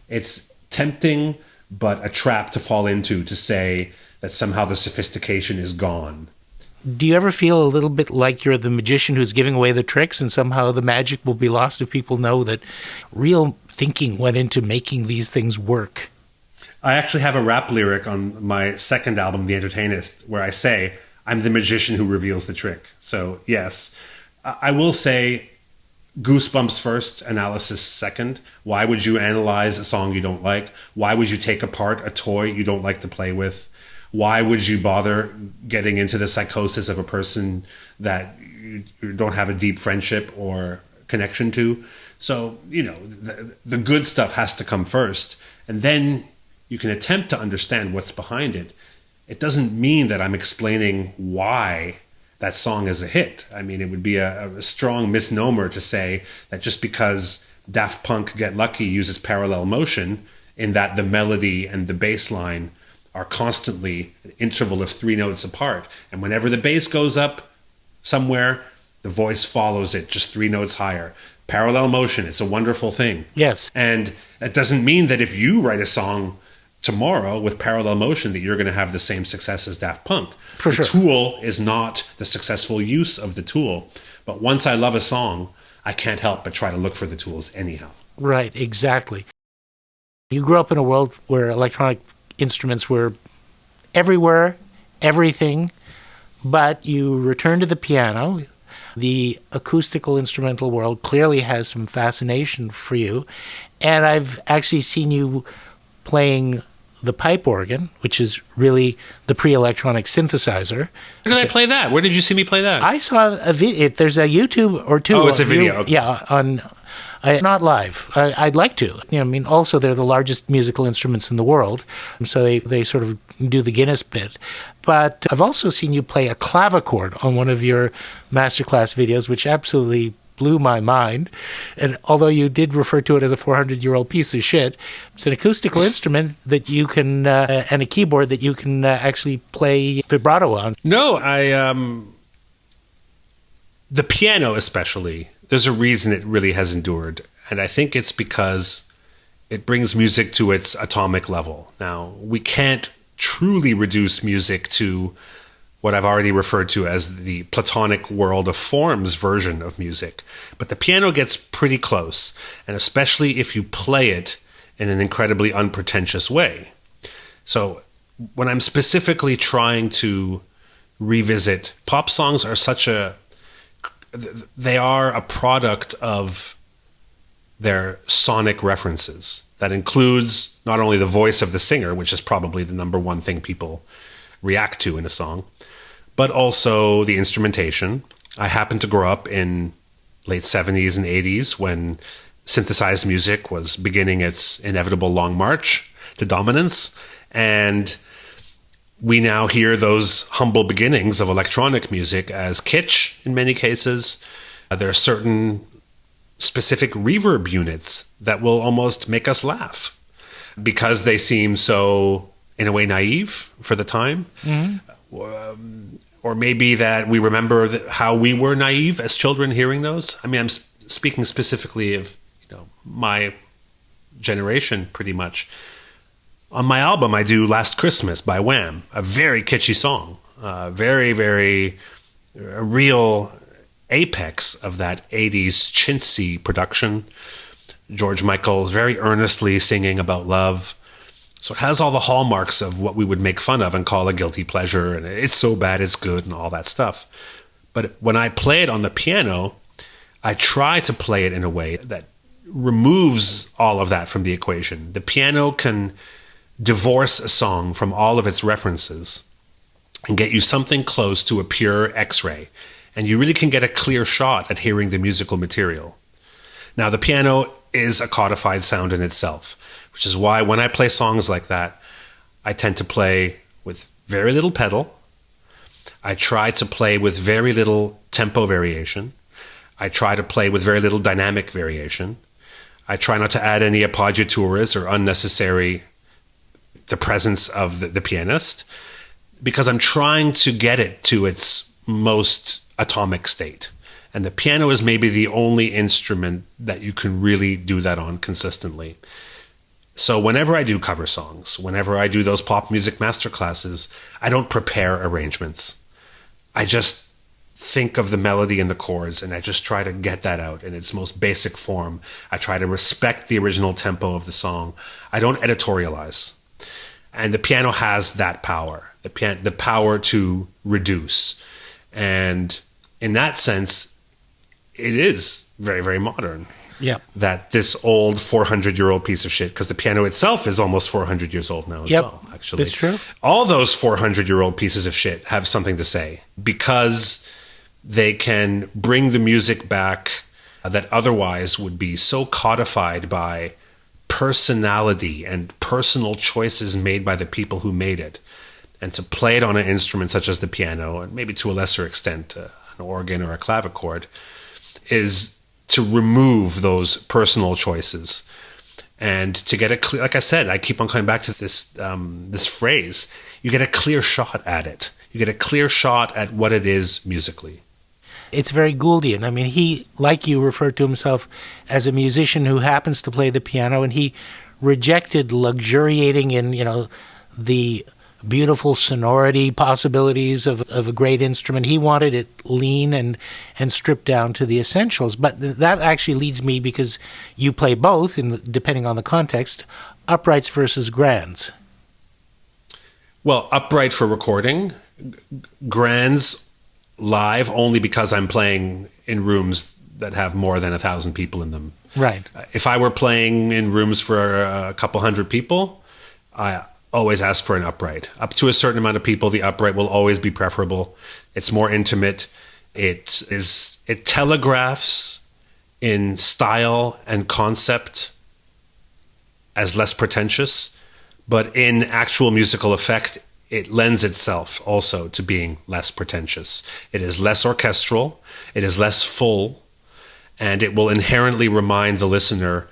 it's tempting, but a trap to fall into, to say that somehow the sophistication is gone. Do you ever feel a little bit like you're the magician who's giving away the tricks, and somehow the magic will be lost if people know that real thinking went into making these things work? I actually have a rap lyric on my second album, The Entertainist, where I say, I'm the magician who reveals the trick. So yes, I will say goosebumps first, analysis second. Why would you analyze a song you don't like? Why would you take apart a toy you don't like to play with? Why would you bother getting into the psychosis of a person that you don't have a deep friendship or connection to? So, the good stuff has to come first. And then you can attempt to understand what's behind it. It doesn't mean that I'm explaining why that song is a hit. I mean, it would be a strong misnomer to say that just because Daft Punk Get Lucky uses parallel motion, in that the melody and the bass line are constantly an interval of 3 notes apart. And whenever the bass goes up somewhere, the voice follows it just 3 notes higher. Parallel motion, it's a wonderful thing. Yes. And it doesn't mean that if you write a song tomorrow with parallel motion that you're going to have the same success as Daft Punk. For sure. The tool is not the successful use of the tool. But once I love a song, I can't help but try to look for the tools anyhow. Right, exactly. You grew up in a world where electronic instruments were everywhere, everything, but you returned to the piano. The acoustical instrumental world clearly has some fascination for you. And I've actually seen you playing the pipe organ, which is really the pre-electronic synthesizer. Where did I play that? Where did you see me play that? I saw a video. There's a YouTube or two. Oh, it's a video. Okay. Yeah, on not live. I'd like to. Also they're the largest musical instruments in the world, so they sort of do the Guinness bit. But I've also seen you play a clavichord on one of your masterclass videos, which absolutely blew my mind. And although you did refer to it as a 400-year-old piece of shit, it's an acoustical instrument that you can, and a keyboard that you can actually play vibrato on. No, the piano especially, there's a reason it really has endured. And I think it's because it brings music to its atomic level. Now, we can't truly reduce music to what I've already referred to as the platonic world of forms version of music. But the piano gets pretty close, and especially if you play it in an incredibly unpretentious way. So when I'm specifically trying to revisit, pop songs are they are a product of their sonic references. That includes not only the voice of the singer, which is probably the number one thing people react to in a song, but also the instrumentation. I happened to grow up in late 70s and 80s when synthesized music was beginning its inevitable long march to dominance. And we now hear those humble beginnings of electronic music as kitsch in many cases. There are certain specific reverb units that will almost make us laugh because they seem so, in a way, naive for the time. Mm-hmm. Or maybe that we remember how we were naive as children hearing those. I mean, I'm speaking specifically of my generation pretty much. On my album, I do Last Christmas by Wham, a very kitschy song, very, very a real apex of that 80s chintzy production. George Michael is very earnestly singing about love. So it has all the hallmarks of what we would make fun of and call a guilty pleasure, and it's so bad it's good and all that stuff. But when I play it on the piano, I try to play it in a way that removes all of that from the equation. The piano can divorce a song from all of its references and get you something close to a pure X-ray. And you really can get a clear shot at hearing the musical material. Now, the piano is a codified sound in itself, which is why when I play songs like that, I tend to play with very little pedal. I try to play with very little tempo variation. I try to play with very little dynamic variation. I try not to add any appoggiaturas or the presence of the pianist, because I'm trying to get it to its most atomic state. And the piano is maybe the only instrument that you can really do that on consistently. So whenever I do cover songs, whenever I do those pop music masterclasses, I don't prepare arrangements. I just think of the melody and the chords, and I just try to get that out in its most basic form. I try to respect the original tempo of the song. I don't editorialize. And the piano has that power, the power to reduce. And in that sense, it is very, very modern. Yeah. That this old 400-year-old piece of shit, because the piano itself is almost 400 years old now as well, actually. That's true. All those 400-year-old pieces of shit have something to say because they can bring the music back that otherwise would be so codified by personality and personal choices made by the people who made it. And to play it on an instrument such as the piano, and maybe to a lesser extent an organ or a clavichord, is to remove those personal choices and to get a clear, like I said, I keep on coming back to this this phrase, you get a clear shot at it. You get a clear shot at what it is musically. It's very Gouldian. I mean, he, like you, referred to himself as a musician who happens to play the piano, and he rejected luxuriating in, the beautiful sonority possibilities of a great instrument. He wanted it lean and stripped down to the essentials. But that actually leads me, because you play both, depending on the context, uprights versus grands. Well, upright for recording, grands live only because I'm playing in rooms that have more than 1,000 people in them. Right. If I were playing in rooms for a couple hundred people, I always ask for an upright. Up to a certain amount of people, the upright will always be preferable. It's more intimate. It telegraphs in style and concept as less pretentious, but in actual musical effect, it lends itself also to being less pretentious. It is less orchestral, it is less full, and it will inherently remind the listener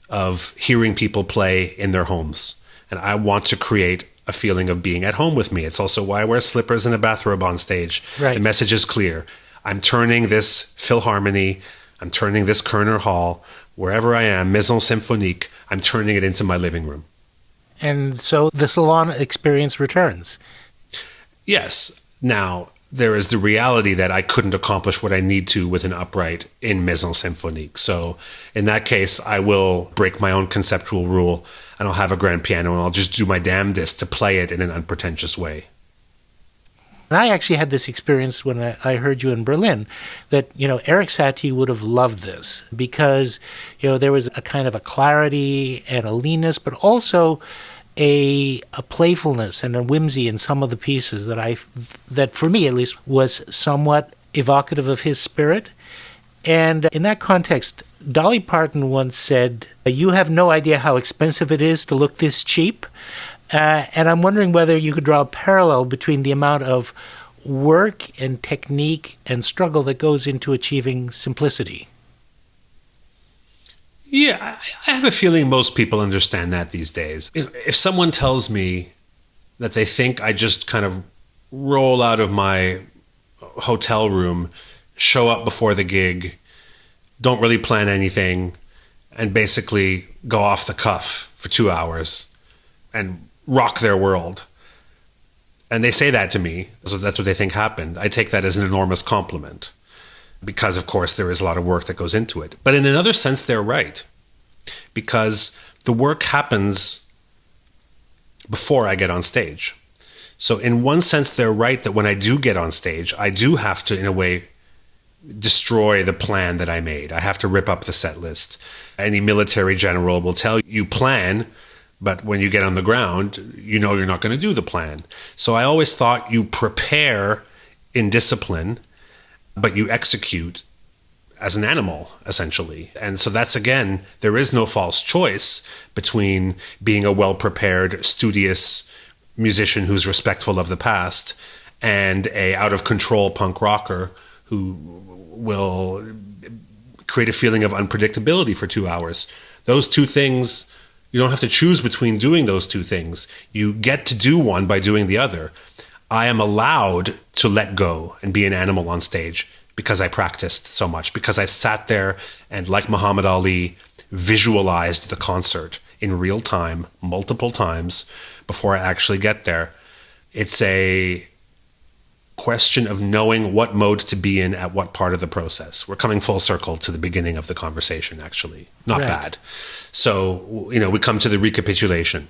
of hearing people play in their homes. And I want to create a feeling of being at home with me. It's also why I wear slippers and a bathrobe on stage. Right. The message is clear. I'm turning this Philharmony, I'm turning this Kerner Hall, wherever I am, Maison Symphonique, I'm turning it into my living room. And so the salon experience returns. Yes. Now, there is the reality that I couldn't accomplish what I need to with an upright in Maison Symphonique. So in that case, I will break my own conceptual rule, and I'll have a grand piano, and I'll just do my damnedest to play it in an unpretentious way. And I actually had this experience when I heard you in Berlin, that, Eric Satie would have loved this because, there was a kind of a clarity and a leanness, but also a playfulness and a whimsy in some of the pieces that for me at least was somewhat evocative of his spirit. And in that context, Dolly Parton once said, "You have no idea how expensive it is to look this cheap." And I'm wondering whether you could draw a parallel between the amount of work and technique and struggle that goes into achieving simplicity. Yeah, I have a feeling most people understand that these days. If someone tells me that they think I just kind of roll out of my hotel room, show up before the gig, don't really plan anything, and basically go off the cuff for 2 hours and rock their world, and they say that to me, so that's what they think happened, I take that as an enormous compliment. Because, of course, there is a lot of work that goes into it. But in another sense, they're right. Because the work happens before I get on stage. So in one sense, they're right that when I do get on stage, I do have to, in a way, destroy the plan that I made. I have to rip up the set list. Any military general will tell you plan, but when you get on the ground, you're not going to do the plan. So I always thought you prepare in discipline, but you execute as an animal, essentially. And so that's, again, there is no false choice between being a well-prepared, studious musician who's respectful of the past and a out-of-control punk rocker who will create a feeling of unpredictability for 2 hours. Those two things, you don't have to choose between doing those two things. You get to do one by doing the other. I am allowed to let go and be an animal on stage because I practiced so much, because I sat there and, like Muhammad Ali, visualized the concert in real time, multiple times before I actually get there. It's a question of knowing what mode to be in at what part of the process. We're coming full circle to the beginning of the conversation, actually. Not bad. So, we come to the recapitulation.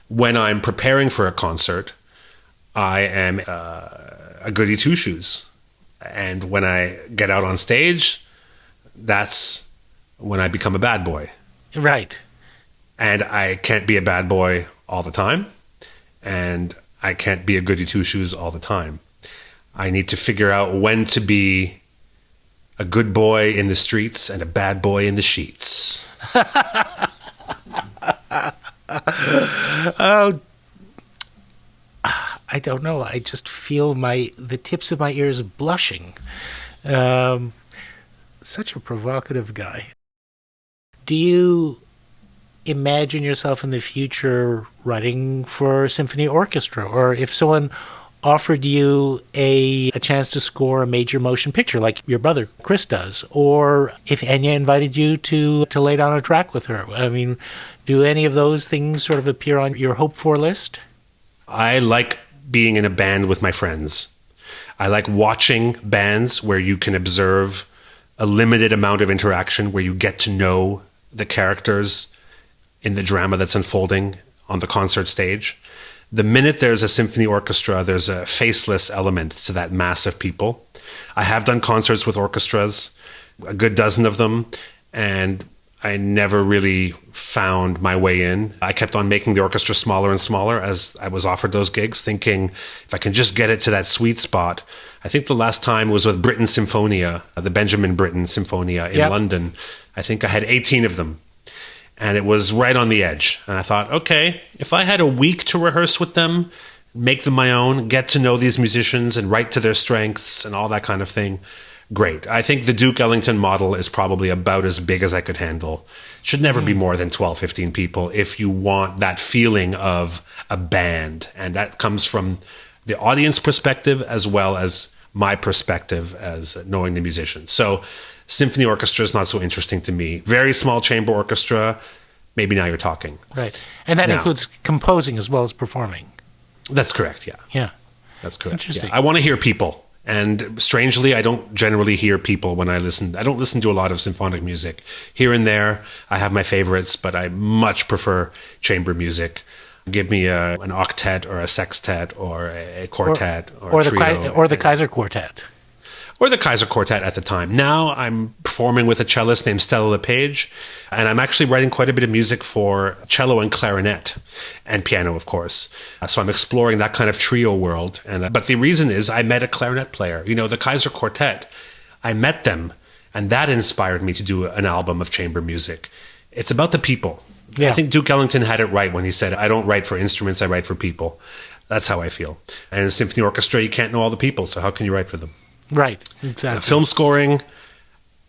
When I'm preparing for a concert, I am a goody two-shoes. And when I get out on stage, that's when I become a bad boy. Right. And I can't be a bad boy all the time. And I can't be a goody two-shoes all the time. I need to figure out when to be a good boy in the streets and a bad boy in the sheets. Oh, I don't know. I just feel the tips of my ears blushing. Such a provocative guy. Do you imagine yourself in the future writing for symphony orchestra? Or if someone offered you a chance to score a major motion picture like your brother Chris does, or if Enya invited you to lay down a track with her, I mean, do any of those things sort of appear on your hope for list? I like being in a band with my friends. I like watching bands where you can observe a limited amount of interaction, where you get to know the characters in the drama that's unfolding on the concert stage. The minute there's a symphony orchestra, there's a faceless element to that mass of people. I have done concerts with orchestras, a good dozen of them, and I never really found my way in. I kept on making the orchestra smaller and smaller as I was offered those gigs, thinking if I can just get it to that sweet spot. I think the last time was with Britten Symphonia, the Benjamin Britten Symphonia in London. I think I had 18 of them. And it was right on the edge. And I thought, okay, if I had a week to rehearse with them, make them my own, get to know these musicians and write to their strengths and all that kind of thing, great. I think the Duke Ellington model is probably about as big as I could handle. Should never be more than 12, 15 people if you want that feeling of a band. And that comes from the audience perspective as well as my perspective as knowing the musicians. So symphony orchestra is not so interesting to me. Very small chamber orchestra, maybe now you're talking. Right. And that includes composing as well as performing. That's correct, yeah. Yeah. That's correct. Interesting. Yeah. I want to hear people. And strangely, I don't generally hear people when I listen. I don't listen to a lot of symphonic music. Here and there, I have my favorites, but I much prefer chamber music. Give me an octet or a sextet or a quartet or a trio. Or the Kaiser Quartet. Or the Kaiser Quartet at the time. Now I'm performing with a cellist named Stella LePage, and I'm actually writing quite a bit of music for cello and clarinet, and piano, of course. So I'm exploring that kind of trio world. But the reason is I met a clarinet player. The Kaiser Quartet, I met them, and that inspired me to do an album of chamber music. It's about the people. Yeah. I think Duke Ellington had it right when he said, I don't write for instruments, I write for people. That's how I feel. And in a symphony orchestra, you can't know all the people, so how can you write for them? Right, exactly. Film scoring,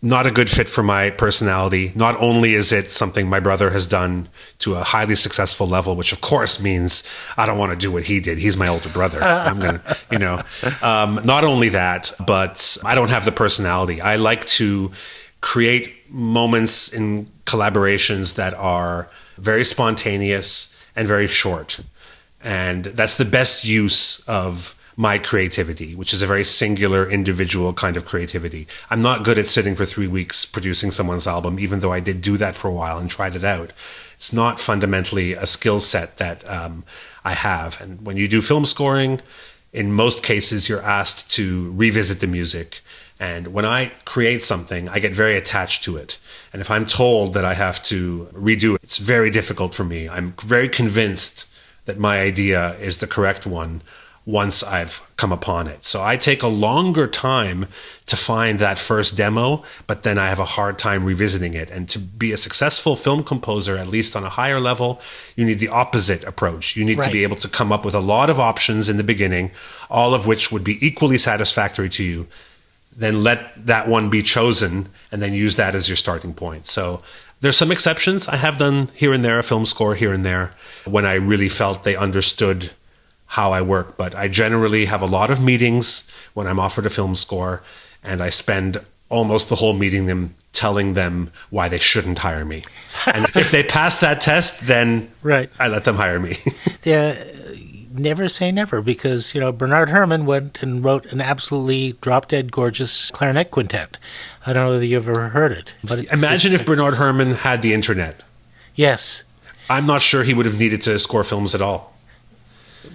not a good fit for my personality. Not only is it something my brother has done to a highly successful level, which of course means I don't want to do what he did. He's my older brother. I'm going to, not only that, but I don't have the personality. I like to create moments in collaborations that are very spontaneous and very short. And that's the best use of my creativity, which is a very singular, individual kind of creativity. I'm not good at sitting for 3 weeks producing someone's album, even though I did do that for a while and tried it out. It's not fundamentally a skill set that I have. And when you do film scoring, in most cases, you're asked to revisit the music. And when I create something, I get very attached to it. And if I'm told that I have to redo it, it's very difficult for me. I'm very convinced that my idea is the correct one once I've come upon it. So I take a longer time to find that first demo, but then I have a hard time revisiting it. And to be a successful film composer, at least on a higher level, you need the opposite approach. You need to be able to come up with a lot of options in the beginning, all of which would be equally satisfactory to you. Then let that one be chosen and then use that as your starting point. So there's some exceptions. I have done here and there a film score here and there when I really felt they understood how I work, but I generally have a lot of meetings when I'm offered a film score, and I spend almost the whole meeting them, telling them why they shouldn't hire me. And if they pass that test, then Right. I let them hire me. Never say never, because, Bernard Herrmann went and wrote an absolutely drop-dead gorgeous clarinet quintet. I don't know whether you ever heard it. But Imagine if Bernard Herrmann had the internet. Yes. I'm not sure he would have needed to score films at all.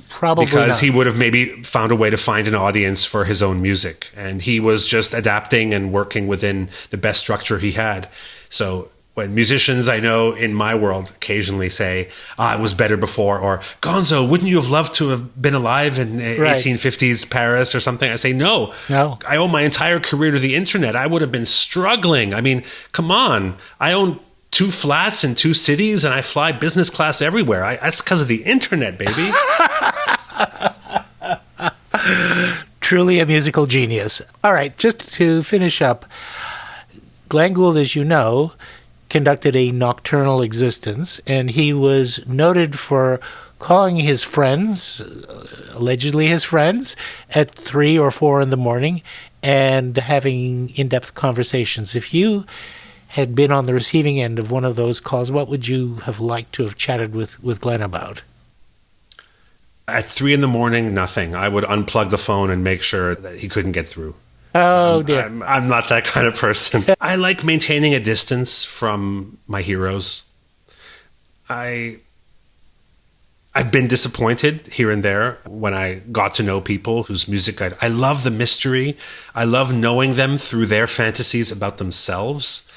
Probably because not. he would have maybe found a way to find an audience for his own music. And he was just adapting and working within the best structure he had. So when musicians I know in my world occasionally say, it was better before, or Gonzo, wouldn't you have loved to have been alive in 1850s Paris or something? I say, no. I owe my entire career to the internet. I would have been struggling. I mean, come on. I own 2 flats in 2 cities and I fly business class everywhere. That's because of the internet, baby. Truly a musical genius. All right, just to finish up, Glenn Gould, as you know, conducted a nocturnal existence, and he was noted for calling his friends, allegedly his friends, at 3 or 4 in the morning and having in-depth conversations. If you had been on the receiving end of one of those calls, what would you have liked to have chatted with Glenn about? At 3 in the morning, nothing. I would unplug the phone and make sure that he couldn't get through. Oh, dear. I'm not that kind of person. I like maintaining a distance from my heroes. I've been disappointed here and there when I got to know people whose music I love the mystery. I love knowing them through their fantasies about themselves.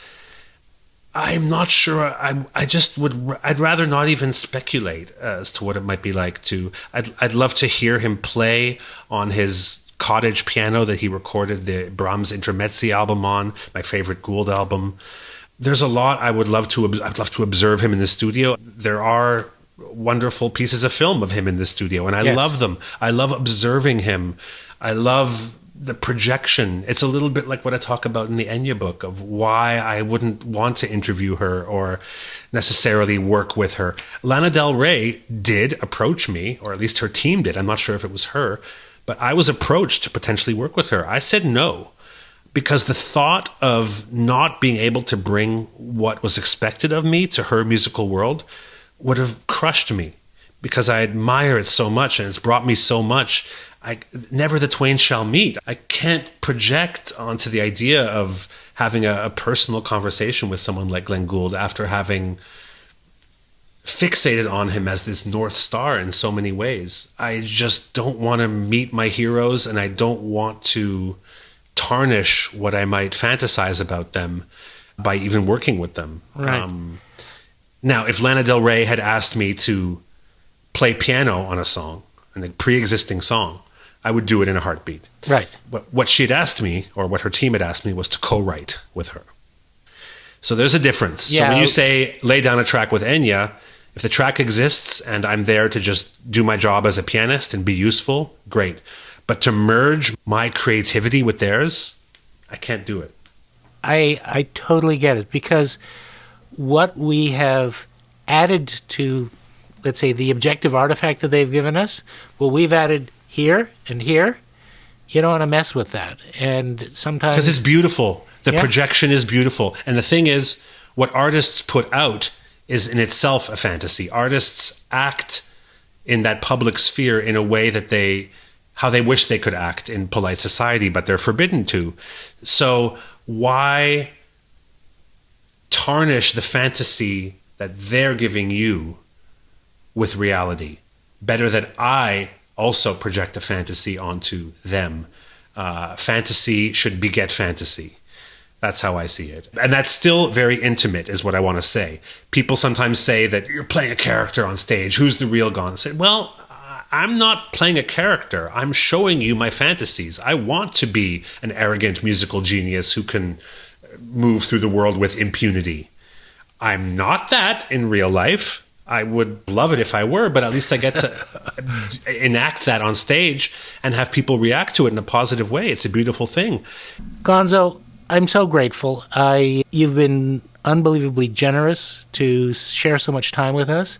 I'm not sure. I'd rather not even speculate as to what it might be like to. I'd love to hear him play on his cottage piano that he recorded the Brahms Intermezzi album on, my favorite Gould album. There's a lot I'd love to observe him in the studio. There are wonderful pieces of film of him in the studio, and I love them. I love observing him. I love the projection. It's a little bit like what I talk about in the Enya book of why I wouldn't want to interview her or necessarily work with her. Lana Del Rey did approach me, or at least her team did. I'm not sure if it was her, but I was approached to potentially work with her. I said no, because the thought of not being able to bring what was expected of me to her musical world would have crushed me, because I admire it so much and it's brought me so much. Never the twain shall meet. I can't project onto the idea of having a personal conversation with someone like Glenn Gould after having fixated on him as this North Star in so many ways. I just don't want to meet my heroes, and I don't want to tarnish what I might fantasize about them by even working with them. Right. Now, if Lana Del Rey had asked me to play piano on a song, on a pre-existing song, I would do it in a heartbeat. Right. But what she had asked me, or what her team had asked me, was to co-write with her. So there's a difference. Yeah. So when you say lay down a track with Enya, if the track exists and I'm there to just do my job as a pianist and be useful, great. But to merge my creativity with theirs, I can't do it. I totally get it, because what we have added to, let's say, the objective artifact that they've given us, well, we've added here and here. You don't want to mess with that. And sometimes... Because it's beautiful. The projection is beautiful. And the thing is, what artists put out is in itself a fantasy. Artists act in that public sphere in a way that how they wish they could act in polite society, but they're forbidden to. So why tarnish the fantasy that they're giving you with reality? Better that I also project a fantasy onto them. Fantasy should beget fantasy. That's how I see it. And that's still very intimate, is what I want to say. People sometimes say that you're playing a character on stage. Who's the real Gon? I say, well, I'm not playing a character. I'm showing you my fantasies. I want to be an arrogant musical genius who can move through the world with impunity. I'm not that in real life. I would love it if I were, but at least I get to enact that on stage and have people react to it in a positive way. It's a beautiful thing. Gonzo, I'm so grateful. You've been unbelievably generous to share so much time with us.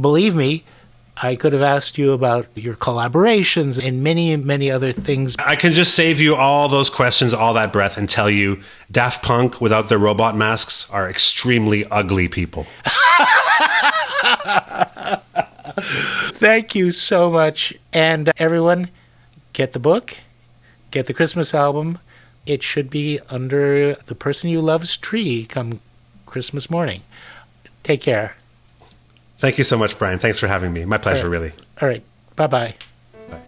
Believe me, I could have asked you about your collaborations and many, many other things. I can just save you all those questions, all that breath, and tell you Daft Punk without their robot masks are extremely ugly people. Thank you so much. And everyone, get the book, get the Christmas album. It should be under the person you love's tree come Christmas morning. Take care. Thank you so much, Brian. Thanks for having me. My pleasure, really. All right. Bye-bye.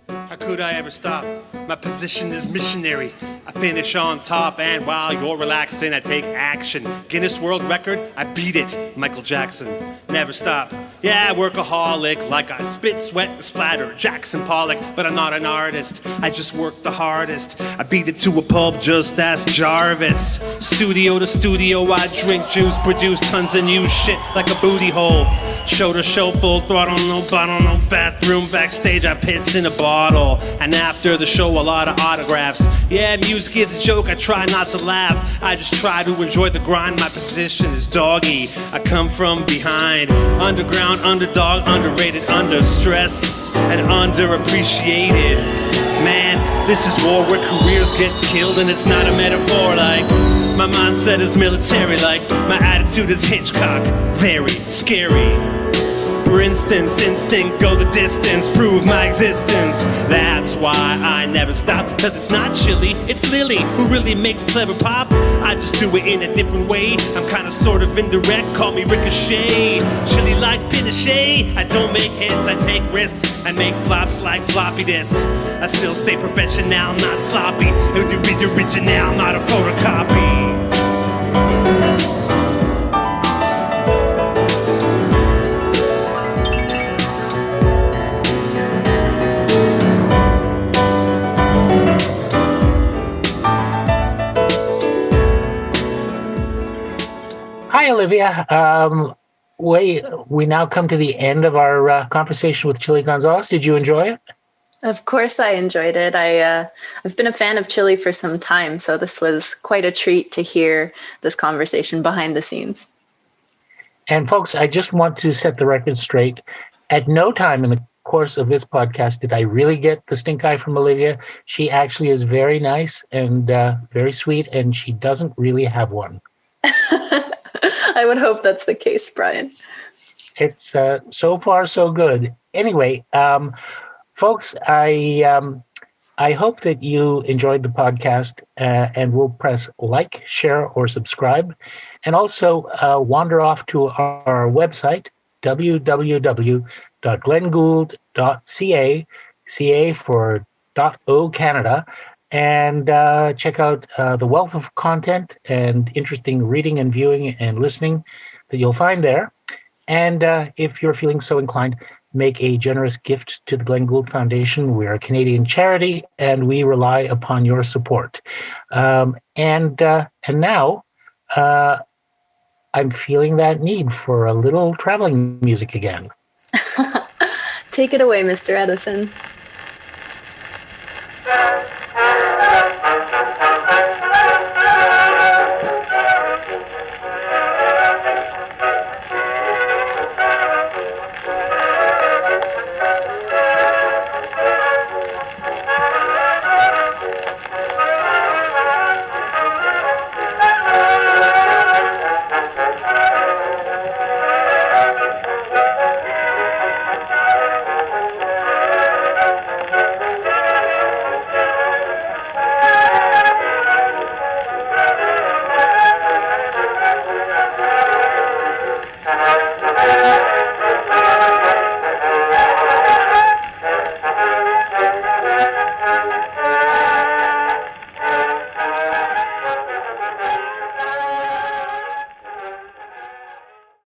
How could I ever stop? My position is missionary. I finish on top, and while you're relaxing, I take action. Guinness World Record, I beat it. Michael Jackson, never stop. Yeah, workaholic, like I spit, sweat, and splatter. Jackson Pollock, but I'm not an artist. I just work the hardest. I beat it to a pulp, just ask Jarvis. Studio to studio, I drink juice, produce tons of new shit like a booty hole. Show to show, full throttle, no bottle, no bathroom. Backstage, I piss in a bottle. And after the show, a lot of autographs. Yeah, music is a joke, I try not to laugh. I just try to enjoy the grind. My position is doggy. I come from behind. Underground, underdog, underrated, under stress, and underappreciated. Man, this is war where careers get killed, and it's not a metaphor. Like, my mindset is military, like my attitude is Hitchcock. Very scary. For instance, instinct, go the distance, prove my existence. That's why I never stop, cause it's not Chili, it's Lily, who really makes clever pop. I just do it in a different way. I'm kind of sort of indirect, call me Ricochet. Chili like Pinochet, I don't make hits, I take risks. I make flops like floppy disks. I still stay professional, not sloppy. The original, not a photocopy. Hi, Olivia. We now come to the end of our conversation with Chili Gonzales. Did you enjoy it? Of course I enjoyed it. I've been a fan of Chili for some time, so this was quite a treat to hear this conversation behind the scenes. And folks, I just want to set the record straight. At no time in the course of this podcast did I really get the stink eye from Olivia. She actually is very nice and very sweet, and she doesn't really have one. I would hope that's the case, Brian. It's so far so good. Anyway, folks, I hope that you enjoyed the podcast and will press like, share, or subscribe. And also wander off to our website, www.glengould.ca, CA for .o Canada, and check out the wealth of content and interesting reading and viewing and listening that you'll find there. And if you're feeling so inclined, make a generous gift to the Glenn Gould Foundation. We're a Canadian charity, and we rely upon your support. And now I'm feeling that need for a little traveling music again. Take it away, Mr. Edison.